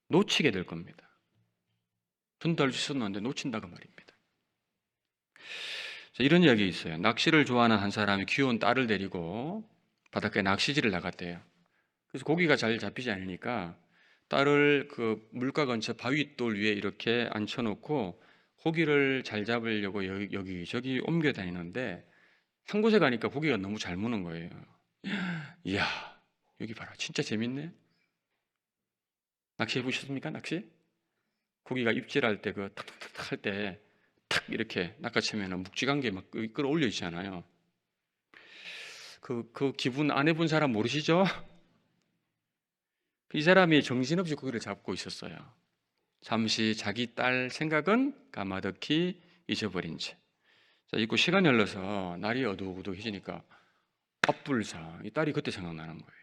[SPEAKER 1] 놓치게 될 겁니다. 전도할 수 있었는데 놓친다고 말입니다. 자, 이런 이야기 있어요. 낚시를 좋아하는 한 사람이 귀여운 딸을 데리고 바닷가에 낚시질을 나갔대요. 그래서 고기가 잘 잡히지 않으니까 딸을 그 물가 근처 바위돌 위에 이렇게 앉혀놓고 고기를 잘 잡으려고 여기저기 옮겨 다니는데 한 곳에 가니까 고기가 너무 잘 무는 거예요. 이야, 여기 봐라, 진짜 재밌네. 낚시 해보셨습니까? 낚시? 고기가 입질할 때 그 탁탁탁 할 때 탁 이렇게 낚아채면 묵직한 게 막 끌어올려지잖아요. 그 기분 안 해본 사람 모르시죠? 이 사람이 정신없이 고기를 잡고 있었어요. 잠시 자기 딸 생각은 까마득히 잊어버린 채. 자, 있고 시간이 흘러서 날이 어둑어둑해지니까 앞불사, 이 딸이 그때 생각나는 거예요.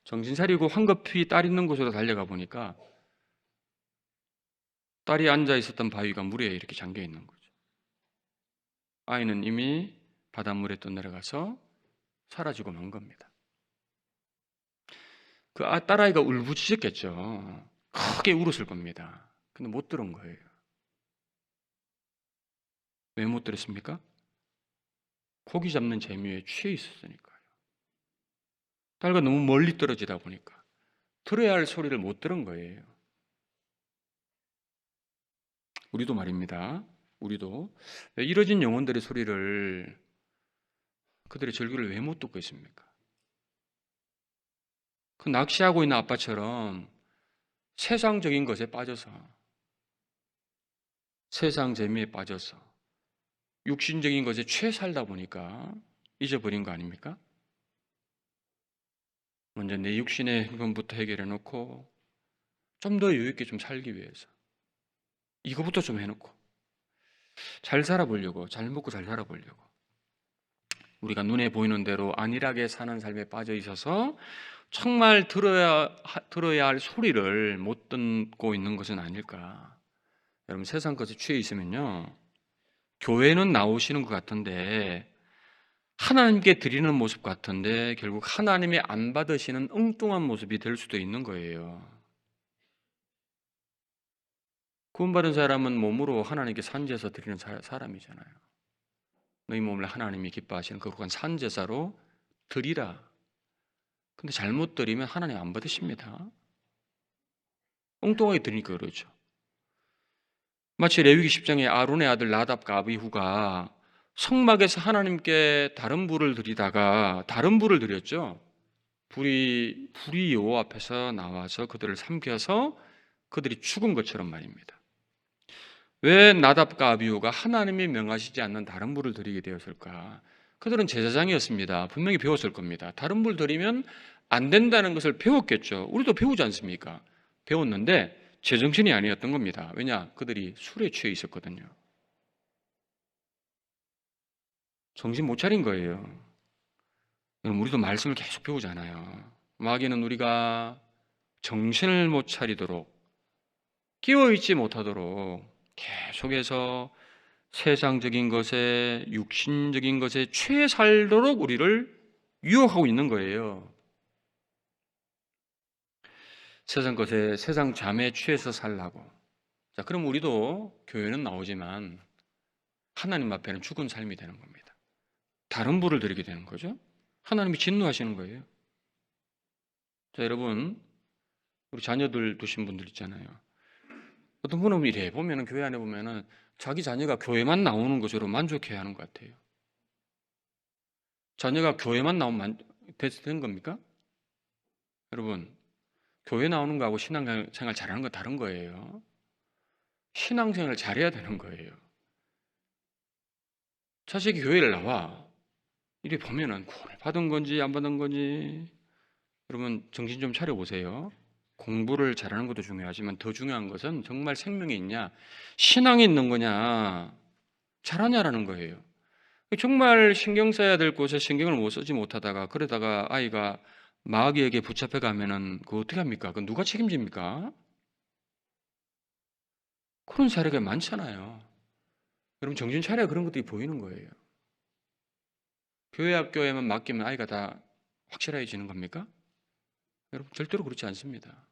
[SPEAKER 1] 정신 차리고 황급히 딸 있는 곳으로 달려가 보니까 딸이 앉아 있었던 바위가 물에 이렇게 잠겨 있는 거죠. 아이는 이미 바닷물에 떠내려가서 사라지고 만 겁니다. 그 딸아이가 울부짖었겠죠. 크게 울었을 겁니다. 근데 못 들은 거예요. 왜 못 들었습니까? 고기 잡는 재미에 취해 있었으니까요. 딸과 너무 멀리 떨어지다 보니까 들어야 할 소리를 못 들은 거예요. 우리도 말입니다. 우리도 왜 이뤄진 영혼들의 소리를, 그들의 절규를 왜 못 듣고 있습니까? 그 낚시하고 있는 아빠처럼 세상적인 것에 빠져서, 세상 재미에 빠져서 육신적인 것에 취해 살다 보니까 잊어버린 거 아닙니까? 먼저 내 육신의 부분부터 해결해 놓고 좀 더 여유 있게 좀 살기 위해서 이거부터 좀 해놓고 잘 살아보려고, 잘 먹고 잘 살아보려고 우리가 눈에 보이는 대로 안일하게 사는 삶에 빠져 있어서 정말 들어야 할 소리를 못 듣고 있는 것은 아닐까. 여러분, 세상 것에 취해 있으면요, 교회는 나오시는 것 같은데 하나님께 드리는 모습 같은데 결국 하나님이 안 받으시는 엉뚱한 모습이 될 수도 있는 거예요. 구원받은 사람은 몸으로 하나님께 산제사 드리는 사람이잖아요. 너희 몸을 하나님이 기뻐하시는 거룩한 산제사로 드리라. 근데 잘못 드리면 하나님 안 받으십니다. 엉뚱하게 드리니까 그러죠. 마치 레위기 10장에 아론의 아들 나답과 아비후가 성막에서 하나님께 다른 불을 드리다가 다른 불을 드렸죠. 불이 여호와 앞에서 나와서 그들을 삼켜서 그들이 죽은 것처럼 말입니다. 왜 나답과 아비후가 하나님이 명하시지 않는 다른 불을 드리게 되었을까? 그들은 제사장이었습니다. 분명히 배웠을 겁니다. 다른 불 드리면 안 된다는 것을 배웠겠죠. 우리도 배우지 않습니까? 배웠는데 제정신이 아니었던 겁니다. 왜냐? 그들이 술에 취해 있었거든요. 정신 못 차린 거예요. 우리도 말씀을 계속 배우잖아요. 마귀는 우리가 정신을 못 차리도록, 끼어있지 못하도록 계속해서 세상적인 것에, 육신적인 것에 취해 살도록 우리를 유혹하고 있는 거예요. 세상 것에, 세상 잠에 취해서 살라고. 자, 그럼 우리도 교회는 나오지만 하나님 앞에는 죽은 삶이 되는 겁니다. 다른 불을 드리게 되는 거죠. 하나님이 진노하시는 거예요. 자, 여러분, 우리 자녀들 두신 분들 있잖아요. 어떤 분은 이래 보면은, 교회 안에 보면은 자기 자녀가 교회만 나오는 것으로 만족해야 하는 것 같아요. 자녀가 교회만 나오면 된 겁니까? 여러분, 교회 나오는 거하고 신앙생활 잘하는 거 다른 거예요. 신앙생활 잘해야 되는 거예요. 자식이 교회를 나와. 이래 보면은 구원을 받은 건지 안 받은 건지, 여러분 정신 좀 차려보세요. 공부를 잘하는 것도 중요하지만 더 중요한 것은 정말 생명이 있냐, 신앙이 있는 거냐, 잘하냐라는 거예요. 정말 신경 써야 될 곳에 신경을 못 쓰지 못하다가 그러다가 아이가 마귀에게 붙잡혀 가면은 그거 어떻게 합니까? 그건 누가 책임집니까? 그런 사례가 많잖아요. 여러분 정신 차려야 그런 것들이 보이는 거예요. 교회 학교에만 맡기면 아이가 다 확실해지는 겁니까? 여러분 절대로 그렇지 않습니다.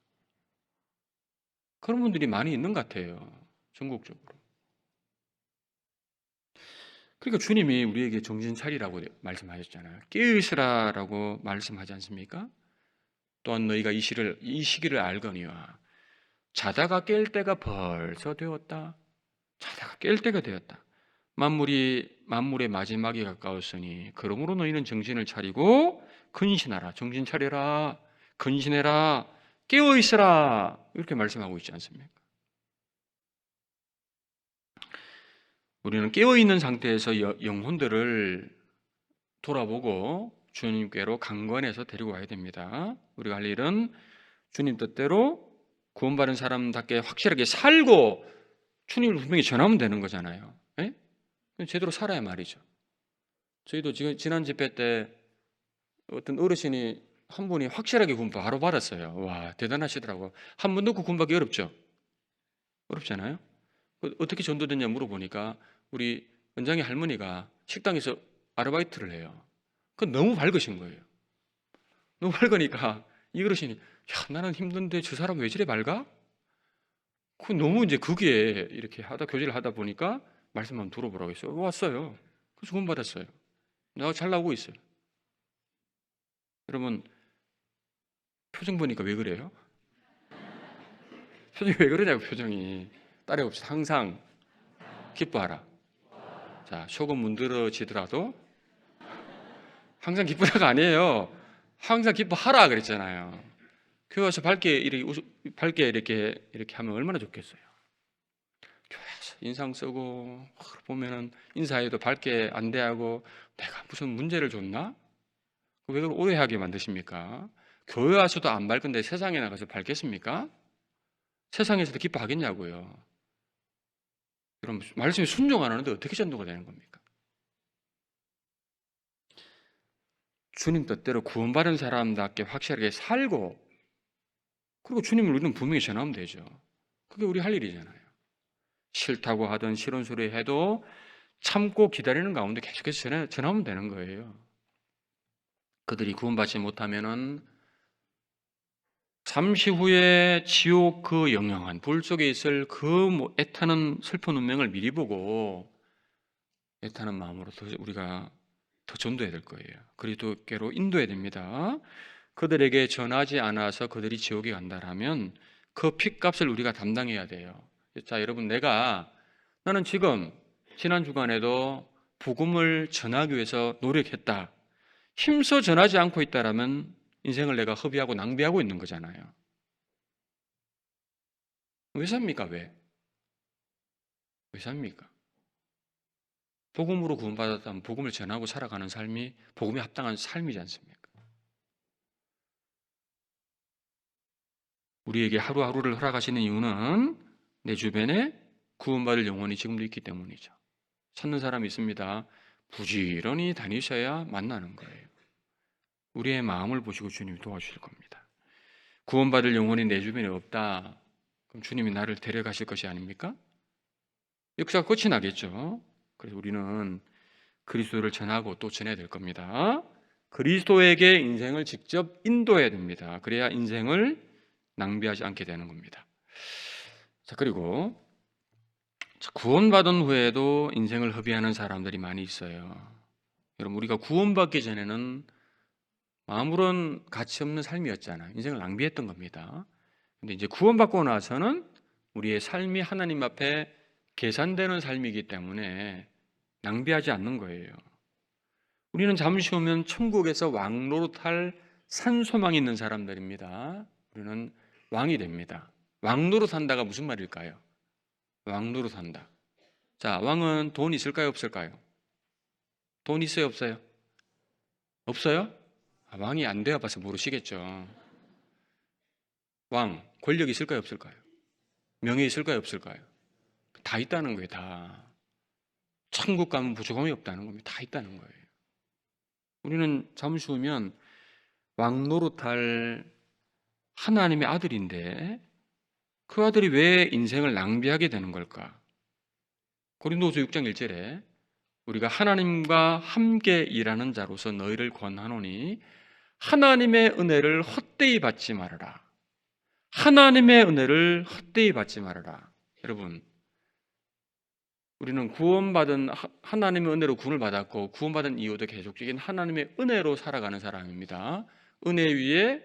[SPEAKER 1] 그런 분들이 많이 있는 것 같아요. 전국적으로. 그러니까 주님이 우리에게 정신 차리라고 말씀하셨잖아요. 깨어있으라라고 말씀하지 않습니까? 또한 너희가 이 시기를 알거니와 자다가 깰 때가 벌써 되었다. 자다가 깰 때가 되었다. 만물의 마지막이 가까웠으니 그러므로 너희는 정신을 차리고 근신하라. 정신 차려라. 근신해라. 깨어 있으라. 이렇게 말씀하고 있지 않습니까? 우리는 깨어 있는 상태에서 영혼들을 돌아보고 주님께로 강권해서 데리고 와야 됩니다. 우리가 할 일은 주님 뜻대로 구원받은 사람답게 확실하게 살고 주님을 분명히 전하면 되는 거잖아요. 예? 제대로 살아야 말이죠. 저희도 지난 집회 때 어떤 어르신이 한 분이 확실하게 구원 바로 받았어요. 와, 대단하시더라고. 한 번 넣고 구원받기 어렵죠? 어렵잖아요. 어떻게 전도됐냐 물어보니까 우리 원장의 할머니가 식당에서 아르바이트를 해요. 그 너무 밝으신 거예요. 너무 밝으니까 이 어르신이 야, 나는 힘든데 저 사람 왜 저래 밝아? 그 너무 이제 그게 이렇게 하다 교제를 하다 보니까 말씀 한번 들어보라고 했어요. 왔어요. 그래서 구원 받았어요. 내가 잘 나오고 있어요. 여러분 표정 보니까 왜 그래요? 표정이 왜 그러냐고 표정이. 딸이 없이 항상 기뻐하라. 자, 속은 문드러지더라도 항상 기쁘다가 아니에요. 항상 기뻐하라 그랬잖아요. 교회 와서 밝게 이렇게 하면 얼마나 좋겠어요. 교회에서 인상 쓰고 보면은 인사해도 밝게 안 대하고 내가 무슨 문제를 줬나? 왜 그걸 오해하게 만드십니까? 교회 와서도 안 밝은데 세상에 나가서 밝겠습니까? 세상에서도 기뻐하겠냐고요. 그럼 말씀에 순종 안 하는데 어떻게 전도가 되는 겁니까? 주님 뜻대로 구원받은 사람답게 확실하게 살고 그리고 주님을 우리는 분명히 전하면 되죠. 그게 우리 할 일이잖아요. 싫다고 하든 싫은 소리 해도 참고 기다리는 가운데 계속해서 전하면 되는 거예요. 그들이 구원받지 못하면은 잠시 후에 지옥 그 영영한 불 속에 있을 그 애타는 슬픈 운명을 미리 보고 애타는 마음으로 우리가 더 전도해야 될 거예요. 그리스도께로 인도해야 됩니다. 그들에게 전하지 않아서 그들이 지옥에 간다라면 그 핏값을 우리가 담당해야 돼요. 자, 여러분 나는 지금 지난 주간에도 복음을 전하기 위해서 노력했다. 힘써 전하지 않고 있다라면 인생을 내가 허비하고 낭비하고 있는 거잖아요. 왜 삽니까? 왜 삽니까? 복음으로 구원받았다면 복음을 전하고 살아가는 삶이 복음에 합당한 삶이지 않습니까? 우리에게 하루하루를 허락하시는 이유는 내 주변에 구원받을 영혼이 지금도 있기 때문이죠. 찾는 사람이 있습니다. 부지런히 다니셔야 만나는 거예요. 우리의 마음을 보시고 주님이 도와주실 겁니다. 구원받을 영혼이 내 주변에 없다. 그럼 주님이 나를 데려가실 것이 아닙니까? 역사가 끝이 나겠죠. 그래서 우리는 그리스도를 전하고 또 전해야 될 겁니다. 그리스도에게 인생을 직접 인도해야 됩니다. 그래야 인생을 낭비하지 않게 되는 겁니다. 자, 그리고 구원받은 후에도 인생을 허비하는 사람들이 많이 있어요. 여러분, 우리가 구원받기 전에는 아무런 가치 없는 삶이었잖아요. 인생을 낭비했던 겁니다. 근데 이제 구원받고 나서는 우리의 삶이 하나님 앞에 계산되는 삶이기 때문에 낭비하지 않는 거예요. 우리는 잠시 후면 천국에서 왕노릇할 산소망이 있는 사람들입니다. 우리는 왕이 됩니다. 왕노릇한다가 무슨 말일까요? 왕노릇한다. 자, 왕은 돈 있을까요? 없을까요? 돈 있어요? 없어요? 없어요? 왕이 안 되어봐서 모르시겠죠. 왕, 권력 있을까요? 없을까요? 명예 있을까요? 없을까요? 다 있다는 거예요. 다. 천국 가면 부족함이 없다는 겁니다. 다 있다는 거예요. 우리는 잠시 후면 왕노릇할 하나님의 아들인데 그 아들이 왜 인생을 낭비하게 되는 걸까? 고린도후서 6장 1절에 우리가 하나님과 함께 일하는 자로서 너희를 권하노니 하나님의 은혜를 헛되이 받지 말아라. 하나님의 은혜를 헛되이 받지 말아라. 여러분, 우리는 구원받은 하나님의 은혜로 구원을 받았고 구원받은 이후도 계속적인 하나님의 은혜로 살아가는 사람입니다. 은혜 위에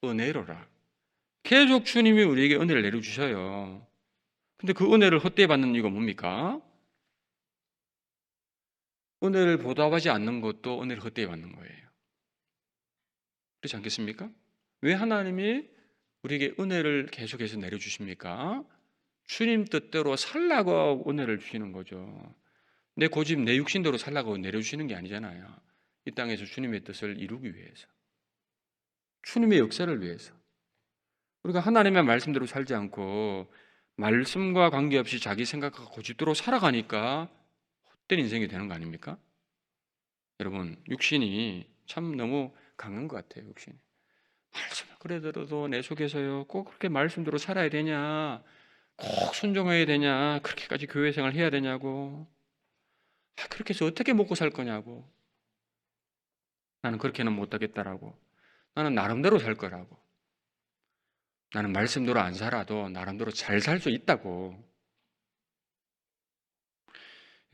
[SPEAKER 1] 은혜로라. 계속 주님이 우리에게 은혜를 내려주셔요. 근데 그 은혜를 헛되이 받는 이유가 뭡니까? 은혜를 보답하지 않는 것도 은혜를 헛되이 받는 거예요. 그렇지 않겠습니까? 왜 하나님이 우리에게 은혜를 계속해서 내려주십니까? 주님 뜻대로 살라고 은혜를 주시는 거죠. 내 고집, 내 육신대로 살라고 내려주시는 게 아니잖아요. 이 땅에서 주님의 뜻을 이루기 위해서, 주님의 역사를 위해서. 우리가 하나님의 말씀대로 살지 않고 말씀과 관계없이 자기 생각과 고집대로 살아가니까 헛된 인생이 되는 거 아닙니까? 여러분, 육신이 참 너무 강한 것 같아요. 육신이. 말씀을 그래 들어도 내 속에서요 꼭 그렇게 말씀대로 살아야 되냐, 꼭 순종해야 되냐, 그렇게까지 교회 생활 해야 되냐고, 그렇게 해서 어떻게 먹고 살 거냐고, 나는 그렇게는 못하겠다라고, 나는 나름대로 살 거라고, 나는 말씀대로 안 살아도 나름대로 잘 살 수 있다고.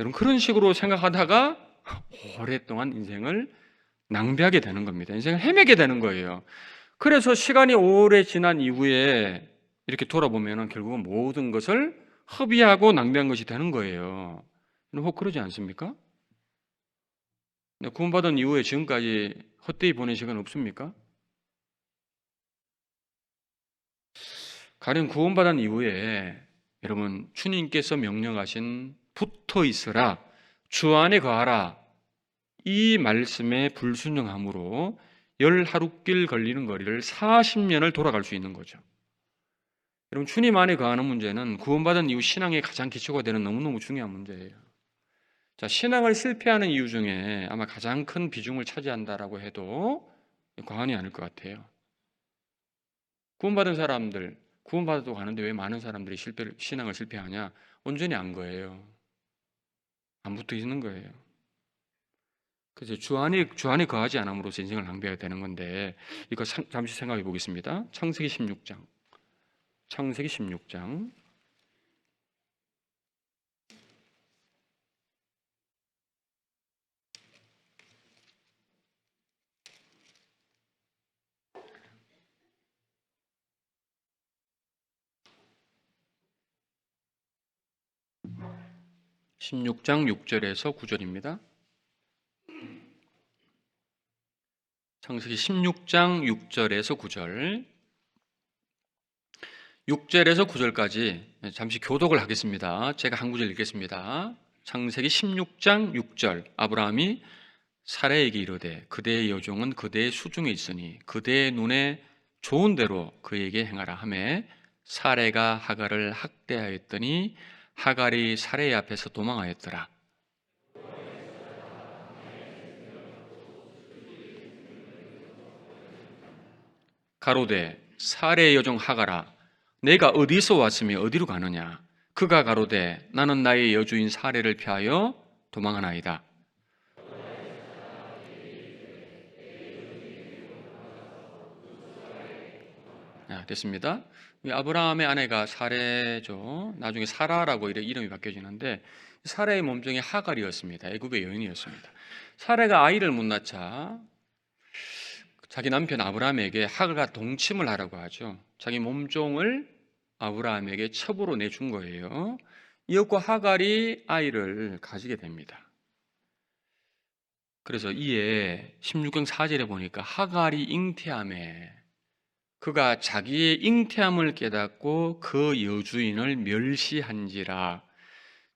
[SPEAKER 1] 여러분 그런 식으로 생각하다가 오랫동안 인생을 낭비하게 되는 겁니다. 인생을 헤매게 되는 거예요. 그래서 시간이 오래 지난 이후에 이렇게 돌아보면 결국은 모든 것을 허비하고 낭비한 것이 되는 거예요. 혹 그러지 않습니까? 구원받은 이후에 지금까지 헛되이 보낸 시간 없습니까? 가령 구원받은 이후에 여러분 주님께서 명령하신 붙어 있으라, 주 안에 거하라, 이 말씀에 불순종함으로 10하루길 걸리는 거리를 40년을 돌아갈 수 있는 거죠. 여러분 주님 안에 거하는 문제는 구원받은 이후 신앙의 가장 기초가 되는 너무너무 중요한 문제예요. 자, 신앙을 실패하는 이유 중에 아마 가장 큰 비중을 차지한다라고 해도 과언이 아닐 것 같아요. 구원받은 사람들, 구원받아도 가는데 왜 많은 사람들이 신앙을 실패하냐? 온전히 안 거예요. 안 붙어 있는 거예요. 그래서 주 안에 거하지 않음으로써 인생을 낭비하게 되는 건데, 이거 잠시 생각해 보겠습니다. 창세기 16장. 창세기 16장. 16장 6절에서 9절입니다. 창세기 16장 6절에서 9절. 6절에서 9절까지 잠시 교독을 하겠습니다. 제가 한 구절 읽겠습니다. 창세기 16장 6절. 아브라함이 사라에게 이르되 그대의 여종은 그대의 수중에 있으니 그대의 눈에 좋은 대로 그에게 행하라 하매 사레가 하갈을 학대하였더니 하갈이 사레의 앞에서 도망하였더라. 가로되 사레의 여종 하갈아, 내가 어디서 왔으며 어디로 가느냐? 그가 가로되 나는 나의 여주인 사레를 피하여 도망하나이다. 됐습니다. 아브라함의 아내가 사레죠. 나중에 사라라고 이름이 바뀌어지는데 사레의 몸종이 하갈이었습니다. 애굽의 여인이었습니다. 사레가 아이를 못 낳자 자기 남편 아브라함에게 하갈과 동침을 하라고 하죠. 자기 몸종을 아브라함에게 첩으로 내준 거예요. 이었고 하갈이 아이를 가지게 됩니다. 그래서 이에 16경 4절에 보니까 하갈이 잉태함에 그가 자기의 잉태함을 깨닫고 그 여주인을 멸시한지라.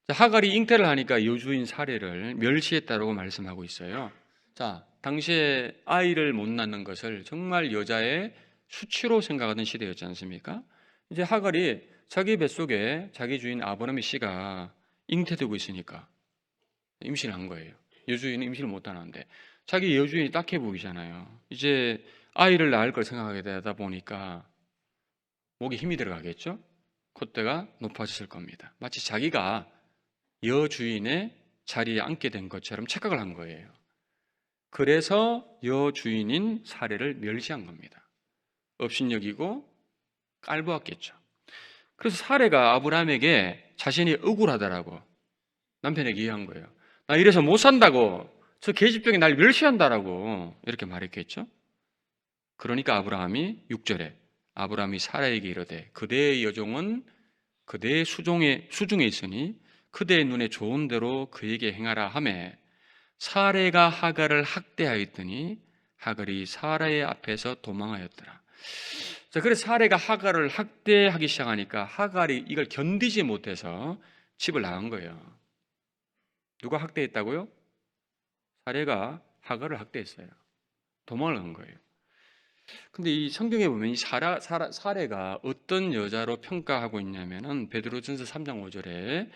[SPEAKER 1] 하갈이 잉태를 하니까 여주인 사레를 멸시했다고 말씀하고 있어요. 자, 당시에 아이를 못 낳는 것을 정말 여자의 수치로 생각하던 시대였지 않습니까? 이제 하갈이 자기 뱃속에 자기 주인 아브라함의 씨가 잉태되고 있으니까 임신을 한 거예요. 여주인은 임신을 못 하는데 자기 여주인이 딱해 보이잖아요. 이제 아이를 낳을 걸 생각하게 되다 보니까 목에 힘이 들어가겠죠? 콧대가 높아졌을 겁니다. 마치 자기가 여주인의 자리에 앉게 된 것처럼 착각을 한 거예요. 그래서 여주인인 사레를 멸시한 겁니다. 업신여기고 깔보았겠죠. 그래서 사레가 아브라함에게 자신이 억울하다라고 남편에게 이해한 거예요. 나 이래서 못 산다고, 저 계집종이 날 멸시한다라고 이렇게 말했겠죠. 그러니까 아브라함이 6절에 아브라함이 사라에게 이르되 그대의 여종은 그대의 수중에 있으니 그대의 눈에 좋은 대로 그에게 행하라 하매 사레가 하갈을 학대하였더니 하갈이 사라의 앞에서 도망하였더라. 자, 그래서 사레가 하갈을 학대하기 시작하니까 하갈이 이걸 견디지 못해서 집을 나간 거예요. 누가 학대했다고요? 사레가 하갈을 학대했어요. 도망을 간 거예요. 근데 이 성경에 보면 이 사레가 어떤 여자로 평가하고 있냐면은 베드로전서 3장 5절에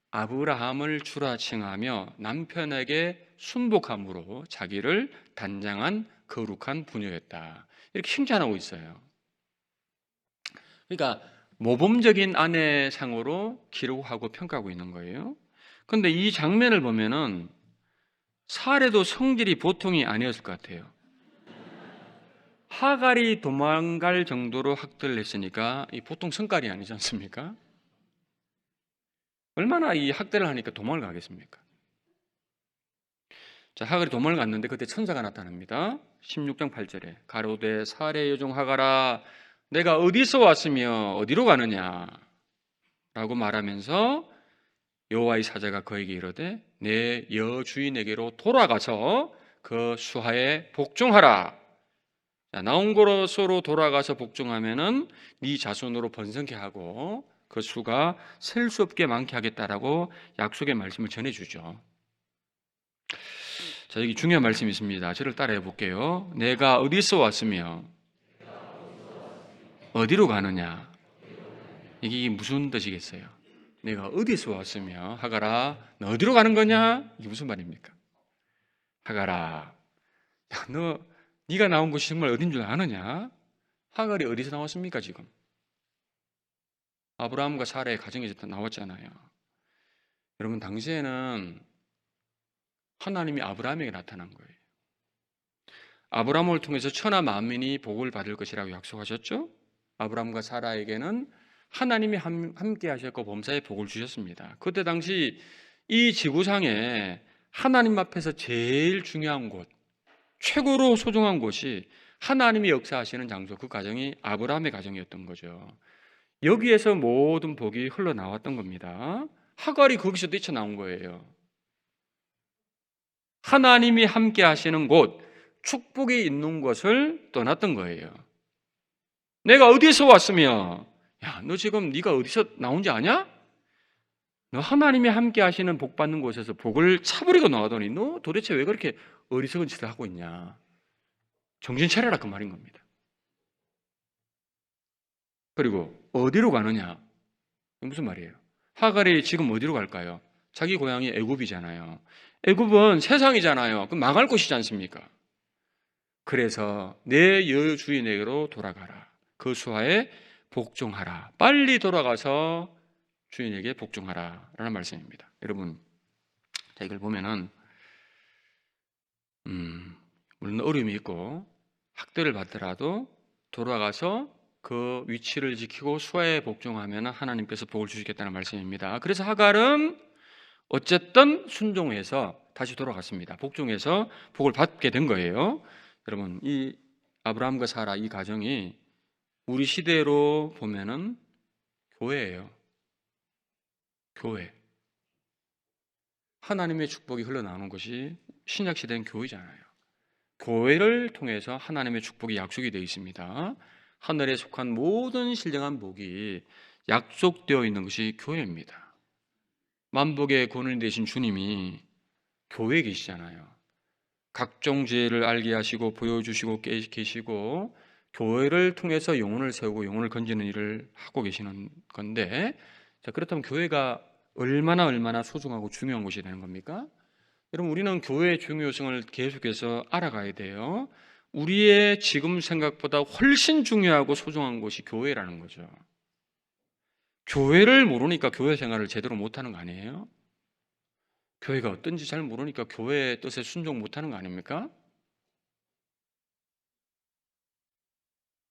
[SPEAKER 1] 아브라함을 주라 칭하며 남편에게 순복함으로 자기를 단장한 거룩한 부녀였다. 이렇게 칭찬하고 있어요. 그러니까 모범적인 아내상으로 기록하고 평가하고 있는 거예요. 그런데 이 장면을 보면은 사례도 성질이 보통이 아니었을 것 같아요. 하갈이 도망갈 정도로 학대를 했으니까 이 보통 성깔이 아니지 않습니까? 얼마나 이 학대를 하니까 도망을 가겠습니까? 자, 하갈이 도망을 갔는데 그때 천사가 나타납니다. 16장 8절에 가로되 사례 여종 하갈아 내가 어디서 왔으며 어디로 가느냐 라고 말하면서 여호와의 사자가 그에게 이르되 내 여주인에게로 돌아가서 그 수하에 복종하라. 자, 나온 곳으로 돌아가서 복종하면은 네 자손으로 번성케 하고 그 수가 셀 수 없게 많게 하겠다라고 약속의 말씀을 전해주죠. 자, 여기 중요한 말씀이 있습니다. 저를 따라해 볼게요. 내가 어디서 왔으며 어디로 가느냐. 이게 무슨 뜻이겠어요? 내가 어디서 왔으며 하가라 너 어디로 가는 거냐? 이게 무슨 말입니까? 하가라 야, 네가 나온 곳이 정말 어딘 줄 아느냐? 하갈이 어디서 나왔습니까 지금? 아브라함과 사라의 가정에서 나왔잖아요. 여러분 당시에는 하나님이 아브라함에게 나타난 거예요. 아브라함을 통해서 천하 만민이 복을 받을 것이라고 약속하셨죠? 아브라함과 사라에게는 하나님이 함께 하셨고 범사에 복을 주셨습니다. 그때 당시 이 지구상에 하나님 앞에서 제일 중요한 곳, 최고로 소중한 곳이 하나님이 역사하시는 장소, 그 가정이 아브라함의 가정이었던 거죠. 여기에서 모든 복이 흘러나왔던 겁니다. 하갈이 거기서 뛰쳐나온 거예요. 하나님이 함께 하시는 곳, 축복이 있는 곳을 떠났던 거예요. 내가 어디서 왔으며 야, 너 지금 네가 어디서 나온지 아냐? 너 하나님이 함께 하시는 복 받는 곳에서 복을 차버리고 나가더니 너 도대체 왜 그렇게 어리석은 짓을 하고 있냐? 정신 차려라 그 말인 겁니다. 그리고 어디로 가느냐? 무슨 말이에요? 하갈이 지금 어디로 갈까요? 자기 고향이 애굽이잖아요. 애굽은 세상이잖아요. 그럼 망할 곳이지 않습니까? 그래서 내 여주인에게로 돌아가라. 그 수하에 복종하라. 빨리 돌아가서 주인에게 복종하라 라는 말씀입니다. 여러분, 자, 이걸 보면은 물론 어려움이 있고 학대를 받더라도 돌아가서 그 위치를 지키고 수하에 복종하면 하나님께서 복을 주시겠다는 말씀입니다. 그래서 하갈은 어쨌든 순종해서 다시 돌아갔습니다. 복종해서 복을 받게 된 거예요. 여러분, 이 아브라함과 사라 이 가정이 우리 시대로 보면은 교회예요. 교회. 하나님의 축복이 흘러나오는 것이 신약 시대는 교회잖아요. 교회를 통해서 하나님의 축복이 약속이 되어 있습니다. 하늘에 속한 모든 신령한 복이 약속되어 있는 것이 교회입니다. 만복의 권을 되신 주님이 교회에 계시잖아요. 각종 지혜를 알게 하시고 보여주시고 계시고 교회를 통해서 영혼을 세우고 영혼을 건지는 일을 하고 계시는 건데, 자, 그렇다면 교회가 얼마나 소중하고 중요한 것이 되는 겁니까? 여러분, 우리는 교회의 중요성을 계속해서 알아가야 돼요. 우리의 지금 생각보다 훨씬 중요하고 소중한 것이 교회라는 거죠. 교회를 모르니까 교회 생활을 제대로 못하는 거 아니에요? 교회가 어떤지 잘 모르니까 교회의 뜻에 순종 못하는 거 아닙니까?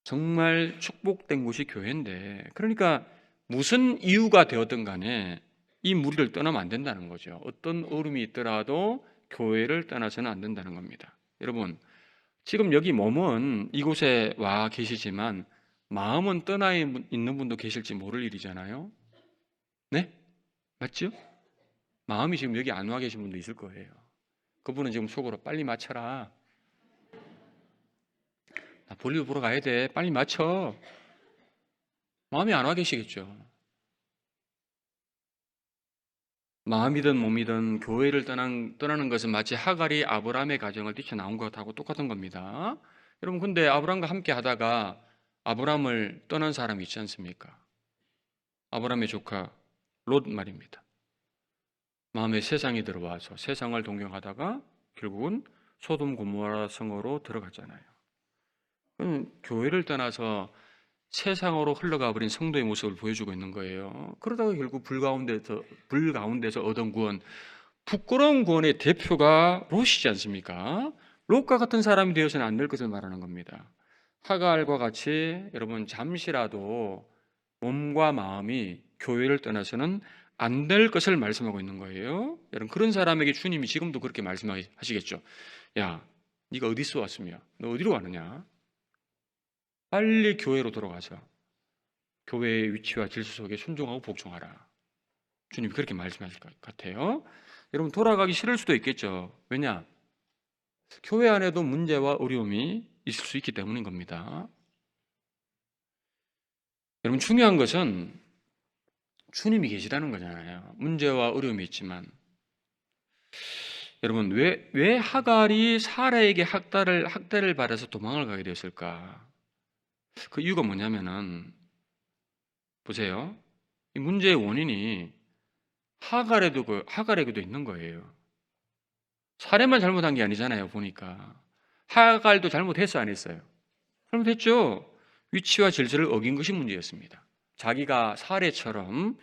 [SPEAKER 1] 정말 축복된 곳이 교회인데, 그러니까 무슨 이유가 되었든 간에 이 무리를 떠나면 안 된다는 거죠. 어떤 어려움이 있더라도 교회를 떠나서는 안 된다는 겁니다. 여러분, 지금 여기 몸은 이곳에 와 계시지만 마음은 떠나 있는 분도 계실지 모를 일이잖아요. 네? 맞죠? 마음이 지금 여기 안 와 계신 분도 있을 거예요. 그분은 지금 속으로 빨리 맞춰라. 나 볼일 보러 가야 돼. 빨리 맞춰. 마음이 안 와 계시겠죠. 마음이든 몸이든 교회를 떠나는 것은 마치 하갈이 아브라함의 가정을 뛰쳐나온 것하고 똑같은 겁니다. 여러분, 근데 아브라함과 함께 하다가 아브라함을 떠난 사람이 있지 않습니까? 아브라함의 조카 롯 말입니다. 마음에 세상이 들어와서 세상을 동경하다가 결국은 소돔 고모라 성으로 들어갔잖아요. 그건 교회를 떠나서 세상으로 흘러가 버린 성도의 모습을 보여주고 있는 거예요. 그러다가 결국 불가운데서 얻은 구원, 부끄러운 구원의 대표가 롯이지 않습니까? 롯과 같은 사람이 되어서는 안 될 것을 말하는 겁니다. 하갈과 같이 여러분 잠시라도 몸과 마음이 교회를 떠나서는 안 될 것을 말씀하고 있는 거예요. 여러분 그런 사람에게 주님이 지금도 그렇게 말씀하시겠죠. 야, 네가 어디서 왔으며 너 어디로 가느냐? 빨리 교회로 돌아가서 교회의 위치와 질서 속에 순종하고 복종하라. 주님이 그렇게 말씀하실 것 같아요. 여러분 돌아가기 싫을 수도 있겠죠. 왜냐? 교회 안에도 문제와 어려움이 있을 수 있기 때문인 겁니다. 여러분 중요한 것은 주님이 계시다는 거잖아요. 문제와 어려움이 있지만 여러분 왜 하갈이 사라에게 학대를 받아서 도망을 가게 되었을까? 그 이유가 뭐냐면은 보세요. 이 문제의 원인이 하갈에게도 있는 거예요. 사례만 잘못한 게 아니잖아요. 보니까 하갈도 잘못했어 안 했어요? 잘못했죠. 위치와 질서를 어긴 것이 문제였습니다. 자기가 사례처럼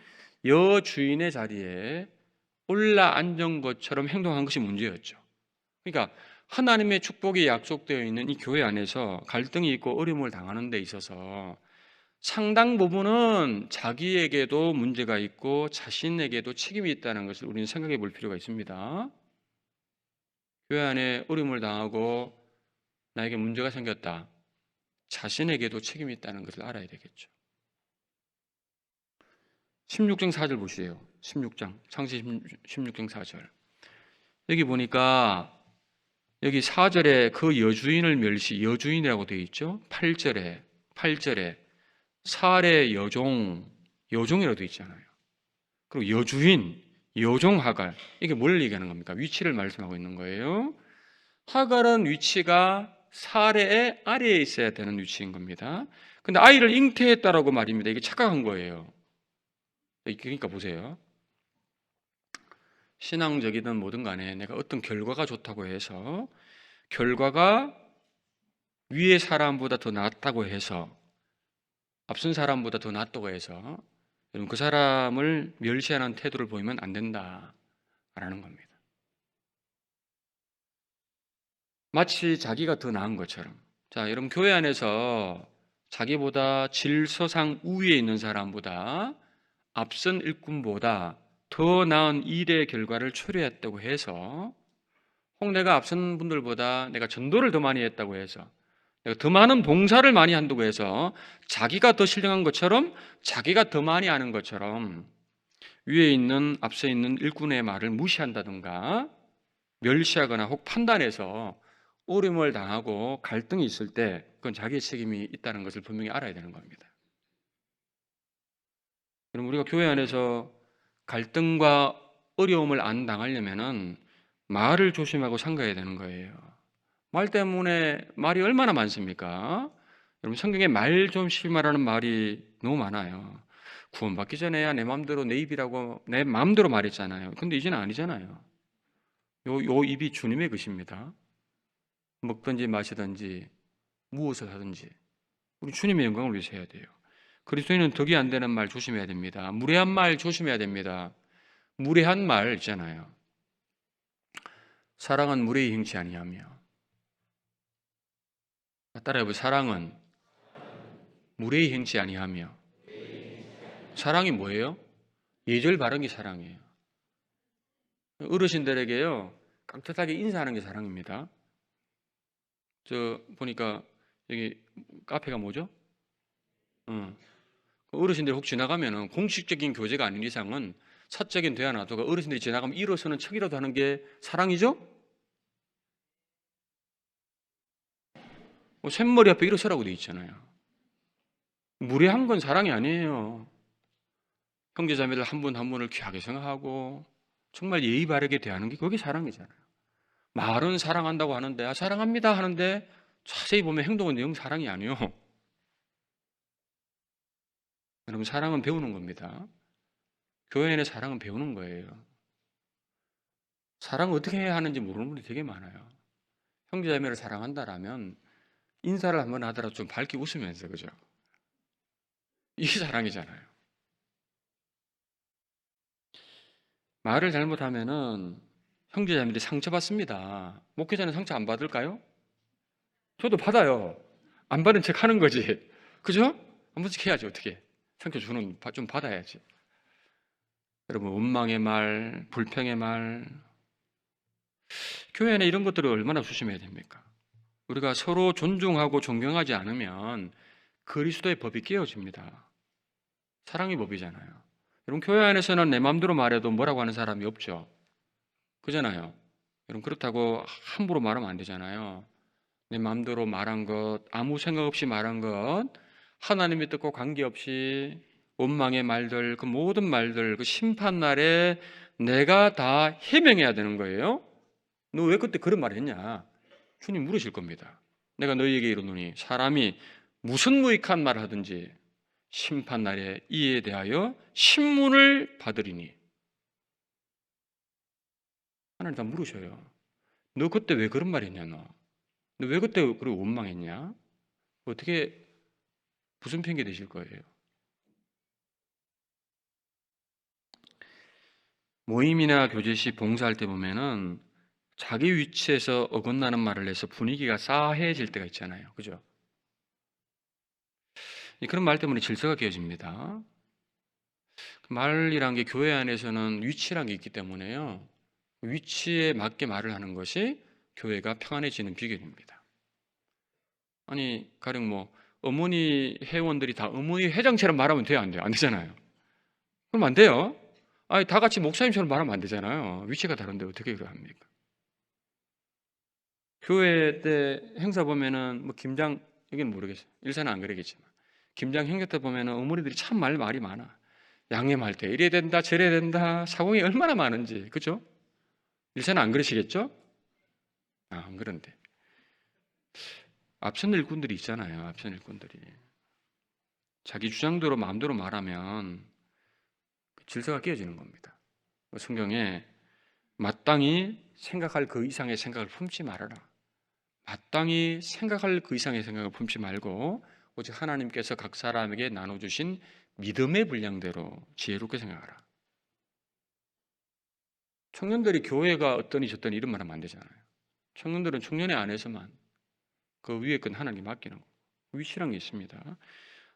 [SPEAKER 1] 여주인의 자리에 올라앉은 것처럼 행동한 것이 문제였죠. 그러니까 하나님의 축복이 약속되어 있는 이 교회 안에서 갈등이 있고 어려움을 당하는 데 있어서 상당 부분은 자기에게도 문제가 있고 자신에게도 책임이 있다는 것을 우리는 생각해 볼 필요가 있습니다. 교회 안에 어려움을 당하고 나에게 문제가 생겼다. 자신에게도 책임이 있다는 것을 알아야 되겠죠. 16장 4절 보시에요. 16장 창세기 16장 4절. 여기 보니까 여기 4절에 그 여주인을 여주인이라고 되어 있죠. 8절에 살의 여종이라고 되어 있잖아요. 그리고 여주인, 여종 하갈. 이게 뭘 얘기하는 겁니까? 위치를 말씀하고 있는 거예요. 하갈은 위치가 사례의 아래에 있어야 되는 위치인 겁니다. 근데 아이를 잉태했다라고 말입니다. 이게 착각한 거예요. 그러니까 보세요. 신앙적이든 뭐든 간에 내가 어떤 결과가 좋다고 해서 결과가 위의 사람보다 더 낫다고 해서 앞선 사람보다 더 낫다고 해서 여러분 그 사람을 멸시하는 태도를 보이면 안 된다라는 겁니다. 마치 자기가 더 나은 것처럼. 자, 여러분 교회 안에서 자기보다 질서상 우위에 있는 사람보다 앞선 일꾼보다 더 나은 일의 결과를 초래했다고 해서 혹 내가 앞선 분들보다 내가 전도를 더 많이 했다고 해서 내가 더 많은 봉사를 많이 한다고 해서 자기가 더 신령한 것처럼 자기가 더 많이 아는 것처럼 위에 있는 앞서 있는 일꾼의 말을 무시한다든가 멸시하거나 혹 판단해서 오림을 당하고 갈등이 있을 때 그건 자기의 책임이 있다는 것을 분명히 알아야 되는 겁니다. 그럼 우리가 교회 안에서 갈등과 어려움을 안 당하려면은 말을 조심하고 삼가야 되는 거예요. 말 때문에 말이 얼마나 많습니까? 여러분 성경에 말 좀 실마라는 말이 너무 많아요. 구원받기 전에야 내 마음대로 내 입이라고 내 마음대로 말했잖아요. 근데 이제는 아니잖아요. 요 입이 주님의 것입니다. 먹든지 마시든지 무엇을 하든지 우리 주님의 영광을 위해서 해야 돼요. 그리스도인은 덕이 안 되는 말 조심해야 됩니다. 무례한 말 조심해야 됩니다. 무례한 말 있잖아요. 사랑은 무례히 행치 아니하며. 따라해보세요. 사랑은 무례히 행치 아니하며. 사랑이 뭐예요? 예절 바른 게 사랑이에요. 어르신들에게요 깍듯하게 인사하는 게 사랑입니다. 저 보니까 여기 카페가 뭐죠? 어르신들이 혹 지나가면은 공식적인 교제가 아닌 이상은 사적인 대화 나도가 어르신들이 지나가면 일어서는 척이라도 하는 게 사랑이죠? 샘머리 앞에 일어서라고 돼 있잖아요. 무례한 건 사랑이 아니에요. 형제자매들 한 분 한 분을 귀하게 생각하고 정말 예의 바르게 대하는 게 그게 사랑이잖아요. 말은 사랑한다고 하는데 사랑합니다 하는데 자세히 보면 행동은 영 사랑이 아니요. 여러분 사랑은 배우는 겁니다. 교회 안에 사랑은 배우는 거예요. 사랑을 어떻게 해야 하는지 모르는 분이 되게 많아요. 형제자매를 사랑한다라면 인사를 한번 하더라도 좀 밝게 웃으면서, 그죠? 이게 사랑이잖아요. 말을 잘못하면은 형제자매들이 상처받습니다. 목회자는 상처 안 받을까요? 저도 받아요. 안 받은 척 하는 거지. 그죠? 한 번씩 해야지, 어떻게. 상처 주는, 좀 받아야지. 여러분, 원망의 말, 불평의 말, 교회 안에 이런 것들을 얼마나 조심해야 됩니까? 우리가 서로 존중하고 존경하지 않으면 그리스도의 법이 깨어집니다. 사랑의 법이잖아요. 여러분, 교회 안에서는 내 마음대로 말해도 뭐라고 하는 사람이 없죠. 그잖아요. 여러분, 그렇다고 함부로 말하면 안 되잖아요. 내 마음대로 말한 것, 아무 생각 없이 말한 것, 하나님이 듣고 관계없이 원망의 말들, 그 모든 말들, 그 심판날에 내가 다 해명해야 되는 거예요. 너 왜 그때 그런 말 했냐? 주님 물으실 겁니다. 내가 너희에게 이르노니 사람이 무슨 무익한 말을 하든지 심판날에 이에 대하여 신문을 받으리니. 하나님 다 물으셔요. 너 그때 왜 그런 말 했냐? 너 왜 그때 그렇게 원망했냐? 어떻게 무슨 핑계 대실 거예요? 모임이나 교제시 봉사할 때 보면은 자기 위치에서 어긋나는 말을 해서 분위기가 싸해질 때가 있잖아요. 그죠? 그런 말 때문에 질서가 깨어집니다. 말이란 게 교회 안에서는 위치란 게 있기 때문에요. 위치에 맞게 말을 하는 것이 교회가 평안해지는 비결입니다. 아니, 가령 뭐 어머니 회원들이 다 어머니 회장처럼 말하면 돼요, 안 돼요? 안 되잖아요. 그럼 안 돼요. 아니, 다 같이 목사님처럼 말하면 안 되잖아요. 위치가 다른데 어떻게 그래 합니까? 교회 때 행사 보면은 뭐 김장, 여기는 모르겠어요. 일산은 안 그러겠지만 김장 행사 때 보면은 어머니들이 참 말이 많아. 양념할 때 이래야 된다, 저래야 된다, 사공이 얼마나 많은지, 그죠? 일산은 안 그러시겠죠? 안 그런데 앞선 일꾼들이 있잖아요. 앞선 일꾼들이 자기 주장대로 마음대로 말하면 질서가 깨어지는 겁니다. 성경에 마땅히 생각할 그 이상의 생각을 품지 말아라. 마땅히 생각할 그 이상의 생각을 품지 말고 오직 하나님께서 각 사람에게 나눠주신 믿음의 분량대로 지혜롭게 생각하라. 청년들이 교회가 어떠니 저떠니 이런 말 하면 안 되잖아요. 청년들은 청년의 안에서만 그 위에 건 하나님께 맡기는 거고 위치란 게 있습니다.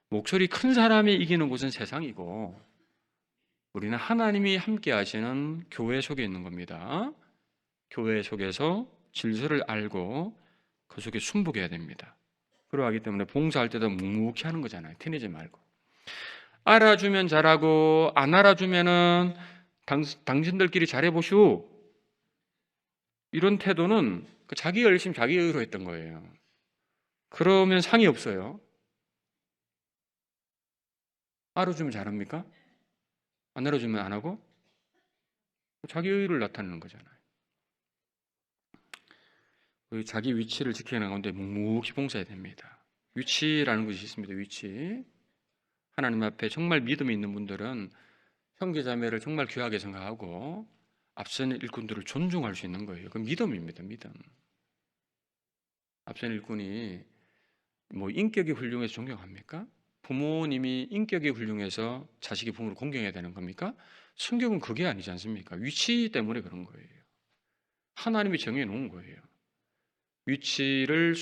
[SPEAKER 1] 목소리 큰 사람이 이기는 곳은 세상이고 우리는 하나님이 함께 하시는 교회 속에 있는 겁니다. 교회 속에서 질서를 알고 그 속에 순복해야 됩니다. 그러하기 때문에 봉사할 때도 묵묵히 하는 거잖아요. 티내지 말고. 알아주면 잘하고 안 알아주면은 당신들끼리 잘해보시오. 이런 태도는 자기 열심 자기 의로 했던 거예요. 그러면 상이 없어요. 알아주면 잘합니까? 안 알아주면 안 하고? 자기 의를 나타내는 거잖아요. 자기 위치를 지켜나가는데 묵묵히 봉사해야 됩니다. 위치라는 것이 있습니다. 위치. 하나님 앞에 정말 믿음이 있는 분들은 형제자매를 정말 귀하게 생각하고 앞선 일꾼들을 존중할 수 있는 거예요. 그 믿음입니다. 믿음. 앞선 일꾼이 뭐 인격이 훌륭해서 존경합니까? 부모님이 인격이 훌륭해서 자식이 부모를 공경해야 되는 겁니까? 성경은 그게 아니지 않습니까? 위치 때문에 그런 거예요. 하나님이 정해놓은 거예요. 위치를